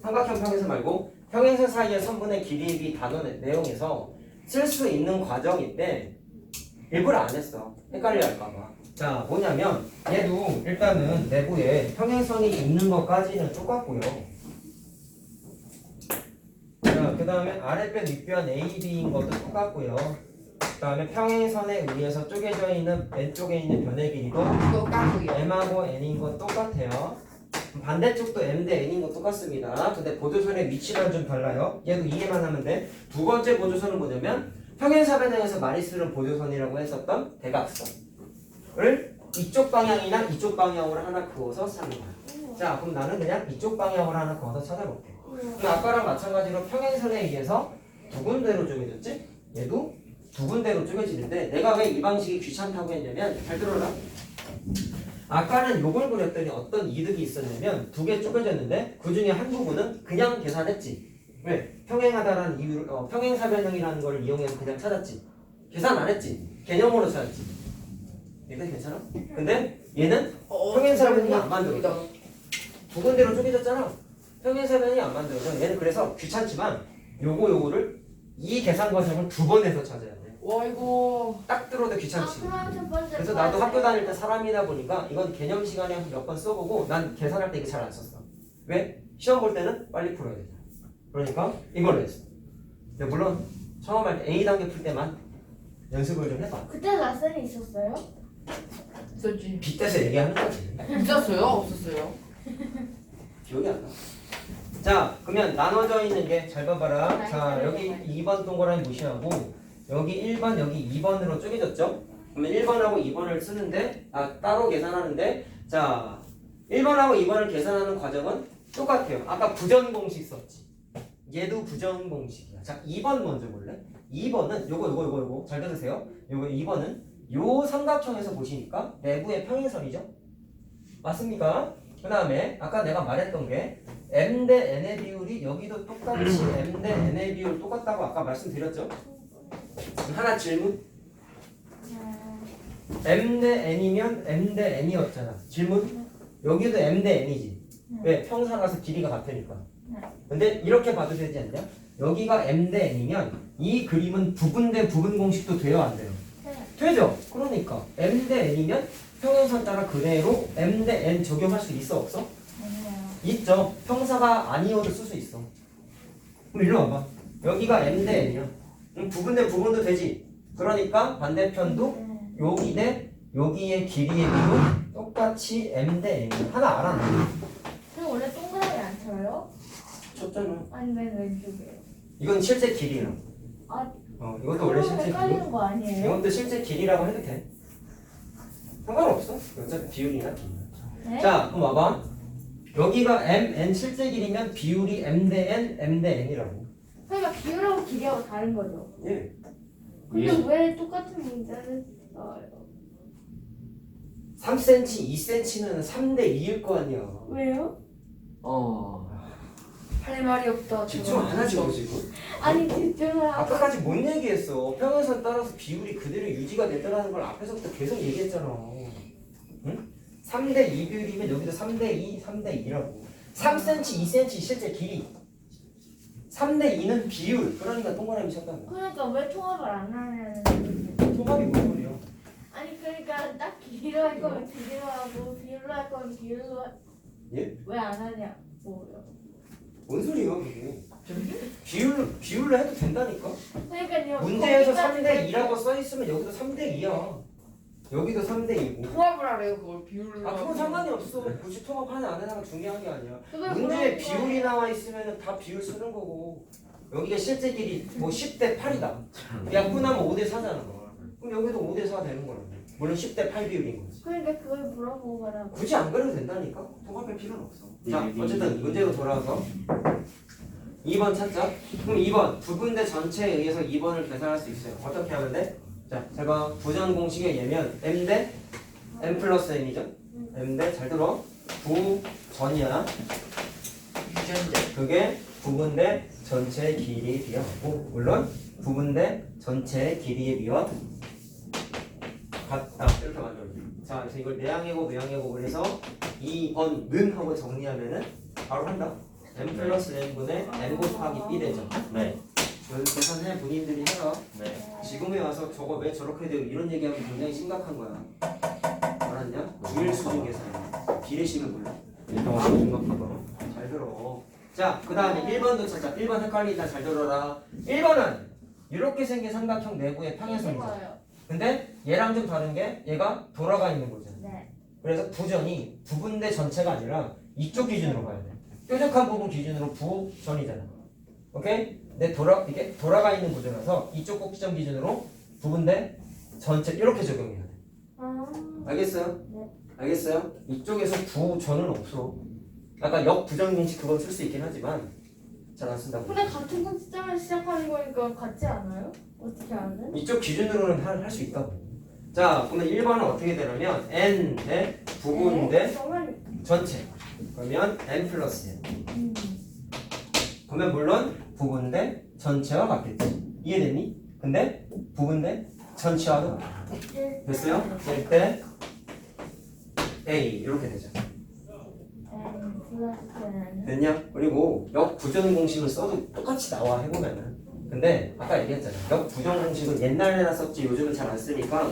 삼각형 평행선 말고 평행선 사이의 선분의 길이의 비 단원 내용에서 쓸 수 있는 과정인데 일부러 안 했어. 헷갈려 할까봐. 자, 뭐냐면 얘도 일단은 내부에 평행선이 있는 것까지는 똑같고요. 자, 그 다음에 아랫변 윗변 AB인 것도 똑같고요. 그 다음에 평행선에 의해서 쪼개져 있는 왼쪽에 있는 변의 길이도 이거 까고요. m하고 n인 건 똑같아요. 반대쪽도 m 대 n인 건 똑같습니다. 근데 보조선의 위치랑 좀 달라요. 얘도 이해만 하면 돼. 두 번째 보조선은 뭐냐면 평행사변형에서 많이 쓰는 보조선이라고 했었던 대각선을 이쪽 방향이나 이쪽 방향으로 하나 그어서 쓰는 거야. 자, 그럼 나는 그냥 이쪽 방향으로 하나 그어서 찾아볼게. 그럼 아까랑 마찬가지로 평행선에 의해서 두 군데로 쪼개졌지? 얘도 두 군데로 쪼개지는데 내가 왜 이 방식이 귀찮다고 했냐면 잘 들어라. 아까는 요걸 그렸더니 어떤 이득이 있었냐면 두 개 쪼개졌는데 그 중에 한 부분은 그냥 계산했지. 왜? 평행하다라는 이유를 평행사변형이라는 걸 이용해서 그냥 찾았지. 계산 안 했지. 개념으로 찾았지. 여기까지 괜찮아? 근데 얘는 평행사변형이 안 만들어져. 두 군데로 쪼개졌잖아. 평행사변형이 안 만들어져. 얘는 그래서 귀찮지만 요거를 이 계산 과정을 두 번 해서 찾아야 돼. 와 이거 딱 들어도 귀찮지. 그럼 첫 번째 그래서 나도 학교 다닐 때 사람이다 보니까 이건 개념 시간에 몇 번 써보고 난 계산할 때 이거 잘 안 썼어. 왜? 시험 볼 때는 빨리 풀어야 되잖아. 그러니까 이걸로 했어. 근데 물론 처음 할 때 A 단계 풀 때만 연습을 좀 해봐. 그때 라센이 있었어요? 있었지. 빗대서 얘기하는 거지. 있었어요? 없었어요? 기억이 안 나. 자, 그러면 나눠져 있는 게 잘 봐봐라. 자, 여기 2번 동그라미 무시하고 여기 1번, 여기 2번으로 쪼개졌죠? 그러면 1번하고 2번을 쓰는데 따로 계산하는데 자, 1번하고 2번을 계산하는 과정은 똑같아요. 아까 부전 공식 썼지. 얘도 부전 공식이야. 자, 2번 먼저 볼래? 2번은 요거 잘 들으세요. 요거 2번은 요 삼각형에서 보시니까 내부의 평행선이죠? 맞습니까? 그 다음에 아까 내가 말했던 게 m 대 n의 비율이 여기도 똑같이 m 대 n의 비율 똑같다고 아까 말씀드렸죠? 하나 질문? m 대 n이면 m 대 n이었잖아. 질문? 여기도 m 대 n이지. 왜? 평사라서 길이가 같으니까. 근데 이렇게 봐도 되지 않냐? 여기가 m 대 n이면 이 그림은 부분 대 부분 공식도 돼요, 안 돼요? 되죠? 그러니까 m 대 n이면 평행선 따라 그대로 m 대 n 적용할 수 있어, 없어? 있죠. 평사가 아니어도 쓸 수 있어. 그럼 일로 와봐. 여기가 m 대 n이야. 부분 대 부분도 되지. 그러니까 반대편도 여기 대 여기의 길이의 비도 똑같이 m 대 n. 하나 알아놔. 그럼 원래 동그라미 안 쳐요? 쳤잖아. 아니 왜 왼쪽이에요? 이건 실제 길이야. 아, 이것도 원래 실제 길이. 헷갈리는 거 아니에요? 이것도 실제 길이라고 해도 돼. 상관없어. 어차피 비율이나. 네? 자, 그럼 와봐. 여기가 m, n 실제 길이면 비율이 m 대 n, m 대 n이라고. 그러니까 비율하고 길이하고 다른 거죠. 예. 근데 왜 똑같은 문제를 써요? 3cm, 2cm는 3대 2일 거 아니야. 왜요? 할 말이 없다. 집중 안 하지, 너 지금. 아니 집중을 하고 아까까지 뭔 얘기했어? 평행선 따라서 비율이 그대로 유지가 되더라는 걸 앞에서부터 계속 얘기했잖아. 응? 3대 2 비율이면 여기도 3대 2, 3대 2라고. 3cm, 2cm 실제 길이. 3대 2는 비율. 그러니까 동그라미 쳤다는 거야. 그러니까 왜 통합을 안 하냐는 통합이 뭔 소리야? 아니 그러니까 딱 길이로 할 거면 길이로 하고 비율로 할 거면 비율로 예? 왜 안 하냐 뭐요? 뭔 소리야 그게? 비율로 해도 된다니까? 그러니까요 문제에서 거기까지 3대 2라고 써있으면 여기도 3대 2야. 여기도 3대 2고. 통합을 하래요 그걸 비율로. 그건 상관이 없어. 굳이 통합하냐 안 하냐가 중요한 게 아니야. 그걸 문제에 물어본 비율이 거예요. 나와 있으면 다 비율 쓰는 거고. 여기가 실제 길이 뭐 10대 8이다. 약분하면 5대 4잖아. 그럼 여기도 5대 4 되는 거라고. 물론 10대 8 비율인 거지. 그러니까 그걸 물어보고 가라고. 굳이 안 그래도 된다니까? 통합할 필요는 없어. 자, 어쨌든 문제로 돌아와서 2번 찾자. 그럼 2번 부분 대 전체에 의해서 2번을 계산할 수 있어요. 어떻게 하면 돼? 자, 잘 봐. 부전 공식에 의하면 m 대 n 플러스 n이죠. m 대 잘 들어. 부전이야. 그게 부분 대 전체 길이에 비하고 물론 부분 대 전체 길이에 비하 같다. 이렇게 만들어줘. 자, 그래서 이걸 내항해고 외항해고 해서 2번는 하고 정리하면은 바로 한다. m 플러스 n분의 n 곱하기 b 되죠. 네. 계산해 본인들이 해라. 네. 지금에 와서 저거 왜 저렇게 되고 이런 얘기하면 굉장히 심각한 거야. 알았냐? 주일 수준 계산이야. 비례식을 몰라. 일단 심각하다. 잘 들어. 자, 그 다음에 1번도 찾자. 1번 헷갈리다 잘 들어라. 1번은 이렇게 생긴 삼각형 내부의 평행선이죠. 이거요. 근데 얘랑 좀 다른 게 얘가 돌아가 있는 거잖아. 네. 그래서 부전이 부분 대 전체가 아니라 이쪽 기준으로 가야 돼. 뾰족한 부분 기준으로 부전이잖아. 오케이? 근데 이게 돌아가 있는 구조라서 이쪽 꼭지점 기준으로 부분 대 전체 이렇게 적용해야 돼. 알겠어요? 네. 알겠어요? 이쪽에서 부전은 없어. 아까 역부전 공식 그건 쓸 수 있긴 하지만 잘 안 쓴다고. 근데 같은 꼭지점을 시작하는 거니까 같지 않아요? 어떻게 하는? 이쪽 기준으로는 할 수 있다고. 자, 그러면 1번은 어떻게 되냐면 n 대 부분 대 그러면 전체. 그러면 n 플러스 n. 그러면 물론 부분 대 전체와 같겠지. 이해됐니? 근데 부분 대 전체와도 같아. 됐어요? 될 때 A 이렇게 되죠. 됐냐? 그리고 역부정 공식을 써도 똑같이 나와 해보면은. 근데 아까 얘기했잖아. 역부정 공식은 옛날에나 썼지 요즘은 잘 안 쓰니까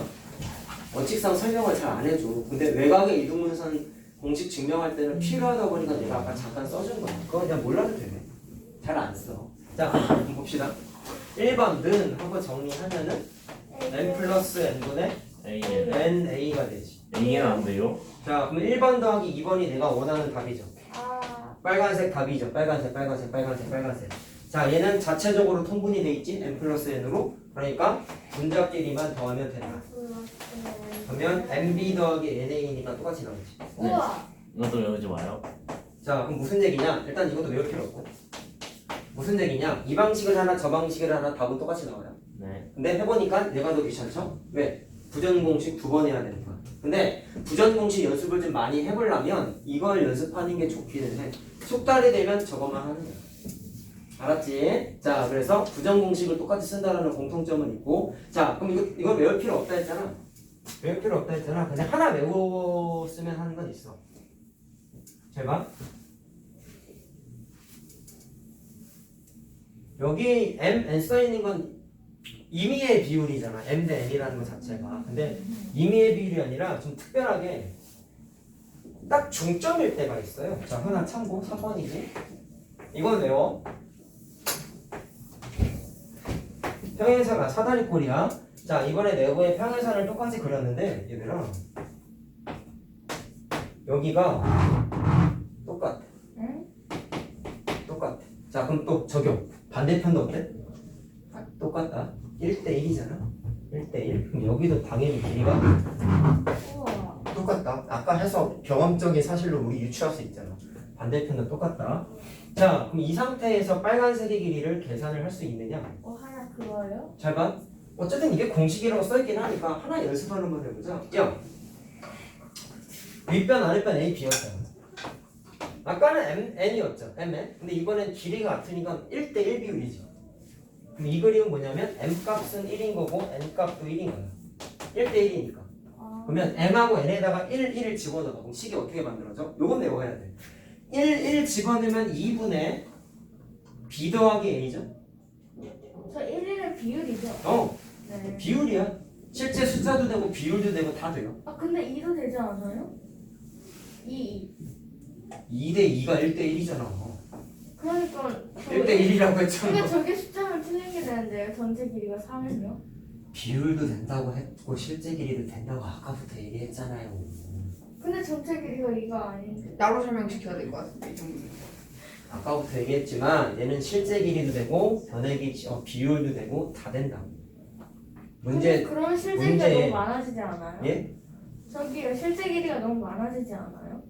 원칙상 설명을 잘 안 해줘. 근데 외곽의 이등분선 공식 증명할 때는 필요하다 보니까 내가 아까 잠깐 써준 거야. 그거 그냥 몰라도 되네. 잘 안 써. 자, 그럼 봅시다. 1번은 하고 정리하면은 n 플러스 n분의 A는 na가 되지. A는 안 돼요? 자, 그럼 1번 더하기 2번이 내가 원하는 답이죠. 아, 빨간색 답이죠. 빨간색, 빨간색, 빨간색, 빨간색. 자, 얘는 자체적으로 통분이 돼 있지. n 플러스 n으로. 그러니까 분자끼리만 더하면 된다. 그러면 nb 더하기 na니까 똑같이 나오지. 우와. 이것도 외우지 마요. 자, 그럼 무슨 얘기냐? 일단 이것도 외울 필요 없고. 무슨 얘기냐? 이 방식을 하나, 저 방식을 하나 답은 똑같이 나와요. 네. 근데 해보니까 내가 더 귀찮죠? 왜? 부전공식 2번 해야 되니까. 근데 부전공식 연습을 좀 많이 해보려면 이걸 연습하는 게 좋기는 해. 속달이 되면 저것만 하는 거야. 알았지? 자, 그래서 부전공식을 똑같이 쓴다는 공통점은 있고. 자, 그럼 이거 외울 필요 없다 했잖아. 외울 필요 없다 했잖아. 그냥 하나 외웠으면 하는 건 있어. 잘 봐. 여기 n 써있는 건 임의의 비율이잖아. m 대 n이라는 것 자체가. 근데 임의의 비율이 아니라 좀 특별하게 딱 중점일 때가 있어요. 자, 하나 참고 3번이지. 이건 외워. 평행사가 사다리꼴이야. 자, 이번에 내부의 평행선을 똑같이 그렸는데 얘들아 여기가 똑같아. 응? 똑같아. 자, 그럼 또 적용. 반대편도 어때? 똑같다. 1대1이잖아. 1대1. 그럼 여기도 당연히 길이가 우와. 똑같다. 아까 해서 경험적인 사실로 우리 유추할 수 있잖아. 반대편도 똑같다. 자, 그럼 이 상태에서 빨간색의 길이를 계산을 할 수 있느냐? 하나 그거요? 잘 봐. 어쨌든 이게 공식이라고 써있긴 하니까 하나 연습하는 번 해보자. 야, 윗변 아랫변 A, B였잖아. 아까는 n이었죠. mn. 근데 이번엔 길이가 같으니까 1대1 비율이죠. 그럼 이 그림은 뭐냐면 m 값은 1인 거고 n 값도 1인 거야. 1대1이니까. 아, 그러면 m하고 n에다가 1을 집어넣어. 그럼 식이 어떻게 만들어져? 요건 외워야 돼. 1 집어넣으면 2분의 b 더하기 a죠. 저 1일은 비율이죠? 네. 비율이야. 실제 숫자도 되고 비율도 되고 다 돼요. 아, 근데 2도 되지 않아요? 2. 2대2가 1대1이잖아. 그러니까 1대1이라고 했잖아. 근데 저게 숫자만 틀린 게 되는데요? 전체 길이가 3이요? 비율도 된다고 했고 실제 길이도 된다고 아까부터 얘기했잖아요. 근데 전체 길이가 2가 아닌데. 따로 설명시켜야 될 것 같은데 이 정도는. 아까부터 얘기했지만 얘는 실제 길이도 되고 변의 비율도 되고 다 된다고. 문제 근데 그럼 실제 길이가 문제- 너무 많아지지 않아요? 예? 저기요, 실제 길이가 너무 많아지지 않아요?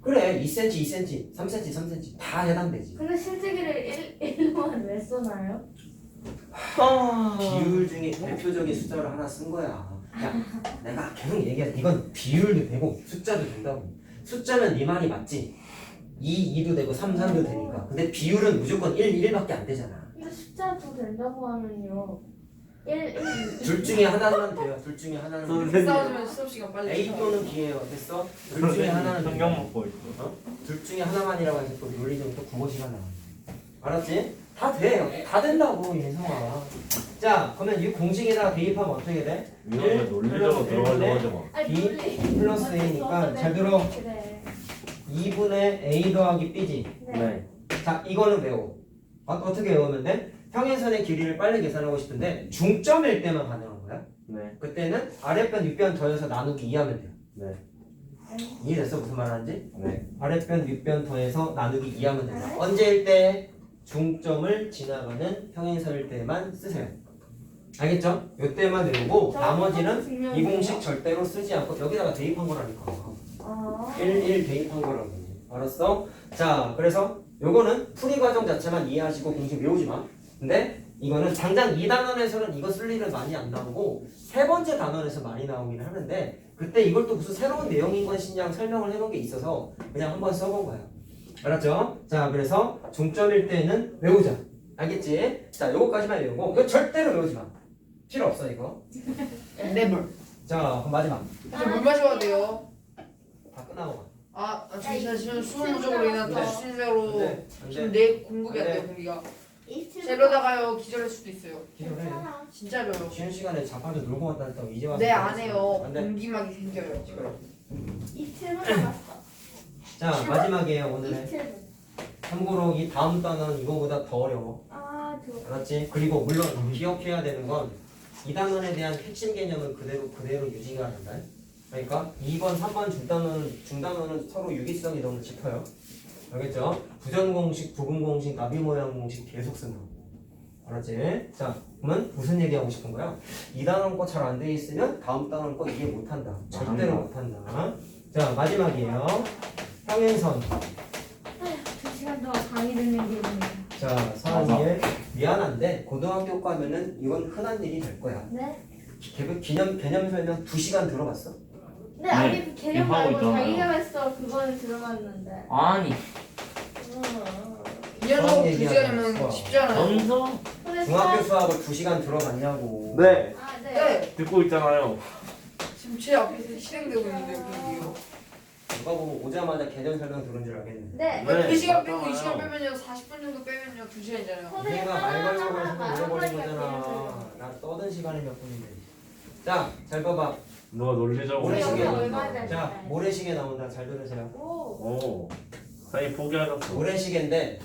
그래 2cm, 2cm, 3cm, 3cm 다 해당되지. 근데 실제 길이를 1로만 왜 써나요? 비율 중에 대표적인 숫자를 하나 쓴 거야. 야, 내가 계속 얘기하자. 이건 비율도 되고 숫자도 된다고. 숫자면 네 말이 맞지. 2, 2도 되고 3, 3도 되니까. 근데 비율은 무조건 1, 1밖에 안 되잖아. 근데 숫자도 된다고 하면요. 1, 1, 2. 둘 중에 하나는 돼요. 둘 중에 하나는 돼요. 선생님. 싸우면 수업 시간 빨리. A 또는 B예요. 됐어? 둘 중에 하나는 성경 돼요. 먹고 있어. 둘 중에 하나만이라고 해서 또 논리적으로 또 국어 시간 나와. 알았지? 다 돼요. 다 된다고 예성아. 자, 그러면 이 공식에다가 대입하면 어떻게 돼? 위험해 논리적으로 들어가려고 하지 마. 아니, B 논리. 플러스 어쩔 수 A니까 없어. 잘 들어. 그래. 2분의 A 더하기 B지. 네. 네. 자, 이거는 외워. 어떻게 외우면 돼? 평행선의 길이를 빨리 계산하고 싶은데 중점일 때만 가능한 거야. 네. 그때는 아랫변 윗변 더해서 나누기 2하면 돼요. 네. 이해됐어? 무슨 말 하는지? 네. 아랫변 윗변 더해서 나누기 2하면 된다. 네. 언제일 때? 중점을 지나가는 평행선일 때만 쓰세요. 알겠죠? 요때만 외우고 나머지는 이 공식 절대로 쓰지 않고 여기다가 대입한 거라니까. 아. 1 대입한 거라고. 알았어? 자, 그래서 요거는 풀이 과정 자체만 이해하시고 공식 외우지 마. 근데 이거는 당장 2단원에서는 이거 쓸 일은 많이 안 나오고 세 번째 단원에서 많이 나오긴 하는데 그때 이걸 또 무슨 새로운 내용인 것이냐 설명을 해놓은 게 있어서 그냥 한번 써본 거야. 알았죠? 자, 그래서 중점일 때는 외우자. 알겠지? 자, 요거까지만 외우고 이거 절대로 외우지 마. 필요 없어 이거. 네물. 자, 그럼 마지막. 이제 물 마셔야 돼요. 다 끝나고 지금 수능 부족으로 인한 네. 다시 신세로 안 지금 돼. 내 공급이 안 안 돼. 돼요. 공기가. 이틀 이러다가요 기절할 수도 있어요. 기도해. 진짜로요. 쉬는 시간에 자판도 놀고 왔다 했다고 이제 와서 내 안에요 안 돼. 공기막이 생겨요. 시끄러. 이틀 남았어. 자, 마지막이에요 오늘의. 이틀. 참고로 이 다음 단어는 이거보다 더 어려워. 아 좋아. 알았지? 그리고 물론 기억해야 되는 건 이 단원에 대한 핵심 개념은 그대로 유지가 된다. 그러니까 2번, 3번 중단원은 서로 유기성이 너무 짙어요. 알겠죠? 부전 공식, 부분 공식, 나비 모양 공식 계속 쓴다. 알았지? 자, 그러면 무슨 얘기하고 싶은 거야? 이 단원 거 잘 안 돼 있으면 다음 단원 거 이해 못 한다. 절대로 못 한다. 자, 마지막이에요. 평행선. 2시간 동안 강의 듣는 기분이야. 자, 사람이 미안한데 고등학교 가면은 이건 흔한 일이 될 거야. 네? 개념 설명 2시간 들어봤어? 네, 아니 그 개념 이거 하고 말고 있잖아요. 자기가 했어. 그거는 들어봤는데. 아니 이년하고 얘기하는 2시간이면 거. 쉽지 않아요. 먼저 근데 중학교 수학을 2시간 들어봤냐고. 네 아 네. 네. 듣고 있잖아요. 지금 제 앞에서 실행되고 있는데 공기요. 누가 보고 오자마자 개념 설명 들은 줄 알겠네. 네. 네, 2시간 빼고 맞잖아요. 2시간 빼면요 40분 정도 빼면요 2시간이잖아요. 내가 말 걸려고 해서 오래 걸린 거잖아. 나 떠든 시간이 몇 분인데. 자, 잘 봐봐. 누가 논리적으로 모래시계 우리 영상 얘기하니까. 얼마 전에 자, 모래시계 나온다. 잘 들으세요. 오. 오 사이 포기하셨어. 모래시계인데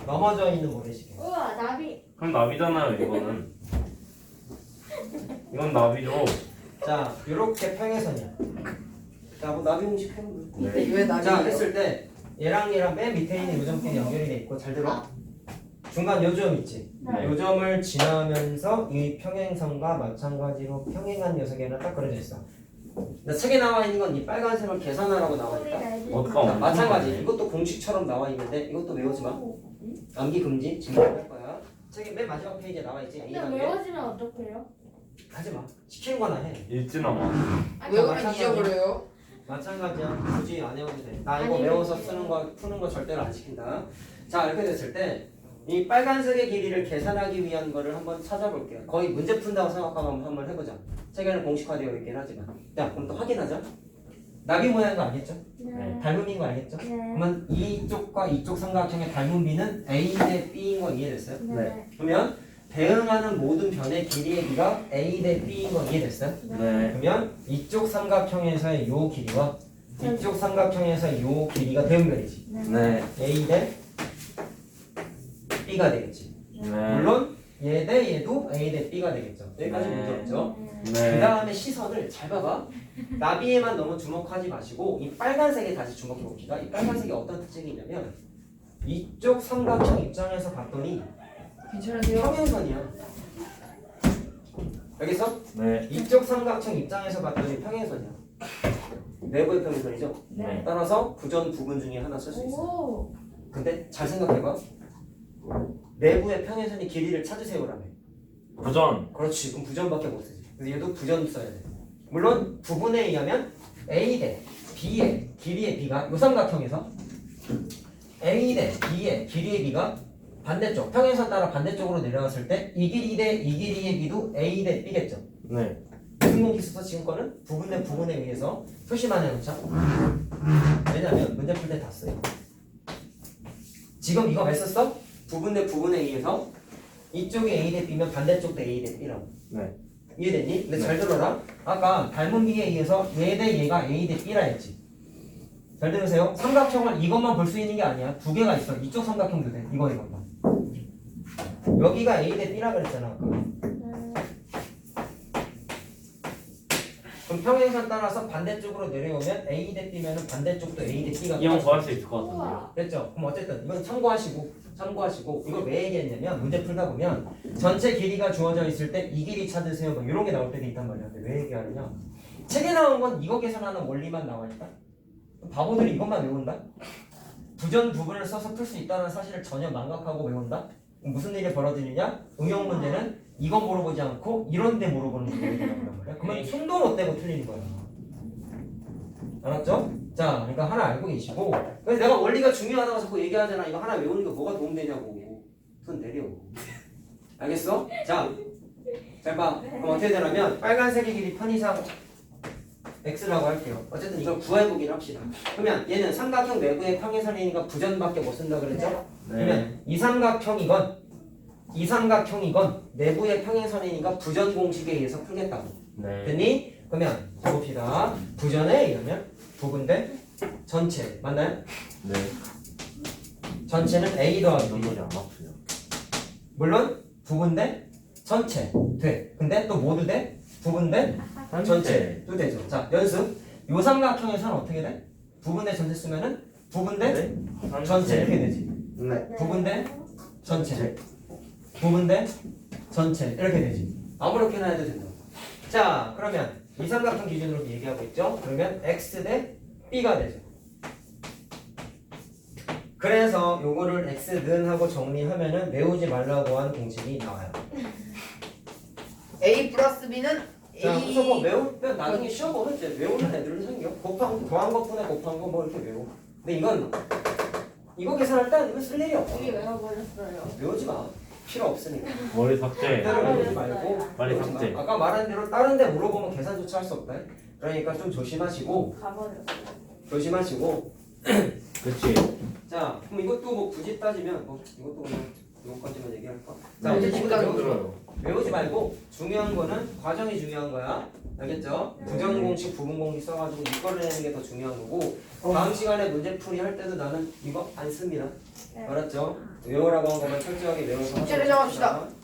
넘어져 있는 모래시계. 우와 나비. 그럼 나비잖아요 이거는. 이건 나비죠. 자, 요렇게 평행선이야. 자, 뭐 나비 공식 해보면. 네. 왜 자, 나비예요? 했을 때 얘랑 맨 밑에 있는 요점끼리 연결이 돼 있고 잘 들어. 중간 요점 있지. 네. 요점을 지나면서 이 평행선과 마찬가지로 평행한 녀석에는 딱 그려져 있어. 근데 책에 나와 있는 건 이 빨간색을 계산하라고 나와 있다. 어떡하- 자, 마찬가지. 이것도 공식처럼 나와 있는데 이것도 외우지 마. 암기 금지. 증명할 거야. 책의 맨 마지막 페이지에 나와 있지. 근데 2단계. 외워지면 어떡해요? 하지 마. 시키는 거나 해. 읽지나 마. 왜 그러면 잊어버려요? 마찬가지야. 굳이 안 외워도 돼. 나 이거 아니, 외워서 근데- 쓰는 거 푸는 거 절대로 안 시킨다. 자, 이렇게 됐을 때 이 빨간색의 길이를 계산하기 위한 거를 한번 찾아볼게요. 거의 문제 푼다고 생각하고 한번 해보자. 책에는 공식화되어 있긴 하지만. 자, 그럼 또 확인하자. 나비 모양인 거 알겠죠? 네. 닮은비인 거 알겠죠? 네. 그러면 이쪽과 이쪽 삼각형의 닮은비는 A 대 B인 거 이해됐어요? 네. 그러면 대응하는 모든 변의 길이의 비가 A 대 B인 거 이해됐어요? 네. 그러면 이쪽 삼각형에서의 요 길이와 이쪽 삼각형에서의 요 길이가 대응변이지. 네. A 대 B가 되겠지. 네. 물론 얘 대 얘도 A 대 B가 되겠죠. 여기까지 네. 문제 없죠. 그 네. 다음에 시선을 잘 봐봐. 나비에만 너무 주목하지 마시고 이 빨간색에 다시 주목해 봅시다. 이 빨간색이 어떤 특징이 있냐면 이쪽 삼각형 입장에서 봤더니 괜찮으세요? 평행선이야. 여기서 네. 이쪽 삼각형 입장에서 봤더니 평행선이야. 내부의 평행선이죠. 네. 따라서 부전 부분 중에 하나 쓸 수 있어. 오. 근데 잘 생각해봐. 내부의 평행선의 길이를 찾으세요라며. 부전. 그렇지. 그럼 부전밖에 못 쓰지. 근데 얘도 부전 써야 돼. 물론 부분에 의하면 A 대 B의 길이의 B가 이 삼각형에서 A 대 B의 길이의 B가 반대쪽 평행선 따라 반대쪽으로 내려갔을 때 이 길이 대 이 길이의 B도 A 대 B겠죠. 네. 무슨 공기 써서 지금 거는 부분 대 부분에 의해서 표시만 해놓자. 왜냐면 문제 풀 때 다 써요. 지금 이거 왜 썼어? 부분 대 부분에 의해서 이쪽이 A 대 B면 반대쪽도 A 대 B라고. 네. 이해됐니? 근데 네. 잘 들어라. 아까 닮은 비에 의해서 얘 대 얘가 A 대 B라 했지. 잘 들으세요. 삼각형을 이것만 볼 수 있는 게 아니야. 두 개가 있어. 이쪽 삼각형도 돼. 이거만. 여기가 A 대 B라 그랬잖아. 아까. 그럼 평행선 따라서 반대쪽으로 내려오면 A 대 B면은 반대쪽도 A 대 B가 이형 구할 수 있을 것 같은데요. 우와. 됐죠? 그럼 어쨌든 이건 참고하시고 이걸 왜 얘기했냐면 문제 풀다 보면 전체 길이가 주어져 있을 때 이 길이 찾으세요 뭐 이런 게 나올 때도 있단 말이야. 근데 왜 얘기하느냐? 책에 나온 건 이거 계산하는 원리만 나와 있다. 바보들이 이것만 외운다? 부전 부분을 써서 풀 수 있다는 사실을 전혀 망각하고 외운다? 그럼 무슨 일이 벌어지느냐? 응용 문제는 이건 물어보지 않고 이런 데 물어보는 문제가 된단 말이야. 그러면 숨도 못 대고 틀리는 거야. 알았죠? 자, 그러니까 하나 알고 계시고. 그래서 내가 원리가 중요하다고 자꾸 얘기하잖아. 이거 하나 외우는 게 뭐가 도움되냐고. 손 내려. 알겠어? 자, 잘 봐. 그럼 어떻게 되냐면 빨간색의 길이 편의상 x라고 할게요. 어쨌든 이걸 구해보긴 합시다. 그러면 얘는 삼각형 내부의 평행선이니까 부전밖에 못 쓴다 그랬죠? 그러면 이 삼각형이건 내부의 평행선이니까 부전 공식에 의해서 풀겠다고. 네. 됐니? 그러면 해봅시다. 부전에 의하면 부분대 전체 맞나요? 네. 전체는 A 더하기 이런 B. 소리 안 아프죠. 물론 부분대 전체 돼. 근데 또 모두 돼? 부분대 전체도 되죠. 자, 연습. 요 삼각형에서는 어떻게 돼? 부분대 전체 쓰면은 부분대 전체 이렇게 되지. 네. 부분대 전체. 부분대 전체 이렇게 되지. 아무렇게나 해도 된다. 자, 그러면 이 삼각형 기준으로 얘기하고 있죠. 그러면 x 대 b가 되죠. 그래서 요거를 x는 하고 정리하면은 외우지 말라고 한 공식이 나와요. A 플러스 B는 자, 그래서 뭐 A 외우면 나중에 시험 보면 이제 외우는 애들은 생겨. 더한 것분에 곱한 거 뭐 이렇게 외워. 근데 이거 계산할 때 이거 쓸 일이 없어. 여기 외워버렸어요. 외우지 마. 필요 없으니까. 머리 삭제. 그대로 외우지 말고. 빨리 외우지 마. 삭제. 아까 말한 대로 다른 데 물어보면 계산조차 할 수 없다. 그러니까 좀 조심하시고. 그치. 자, 그럼 이것도 뭐 굳이 따지면 뭐 이것도 그냥 이것까지만 얘기할까? 자, 네. 어쨌든 시간 들어요. 외우지 말고 중요한 거는 과정이 중요한 거야. 알겠죠? 부정 공식, 부분 공식 써가지고 이거를 내는 게 더 중요한 거고 다음 시간에 문제풀이 할 때도 나는 이거 안 씁니다. 알았죠? 외우라고 한 것만 철저하게 외워서 숙제를 정합시다. 하도록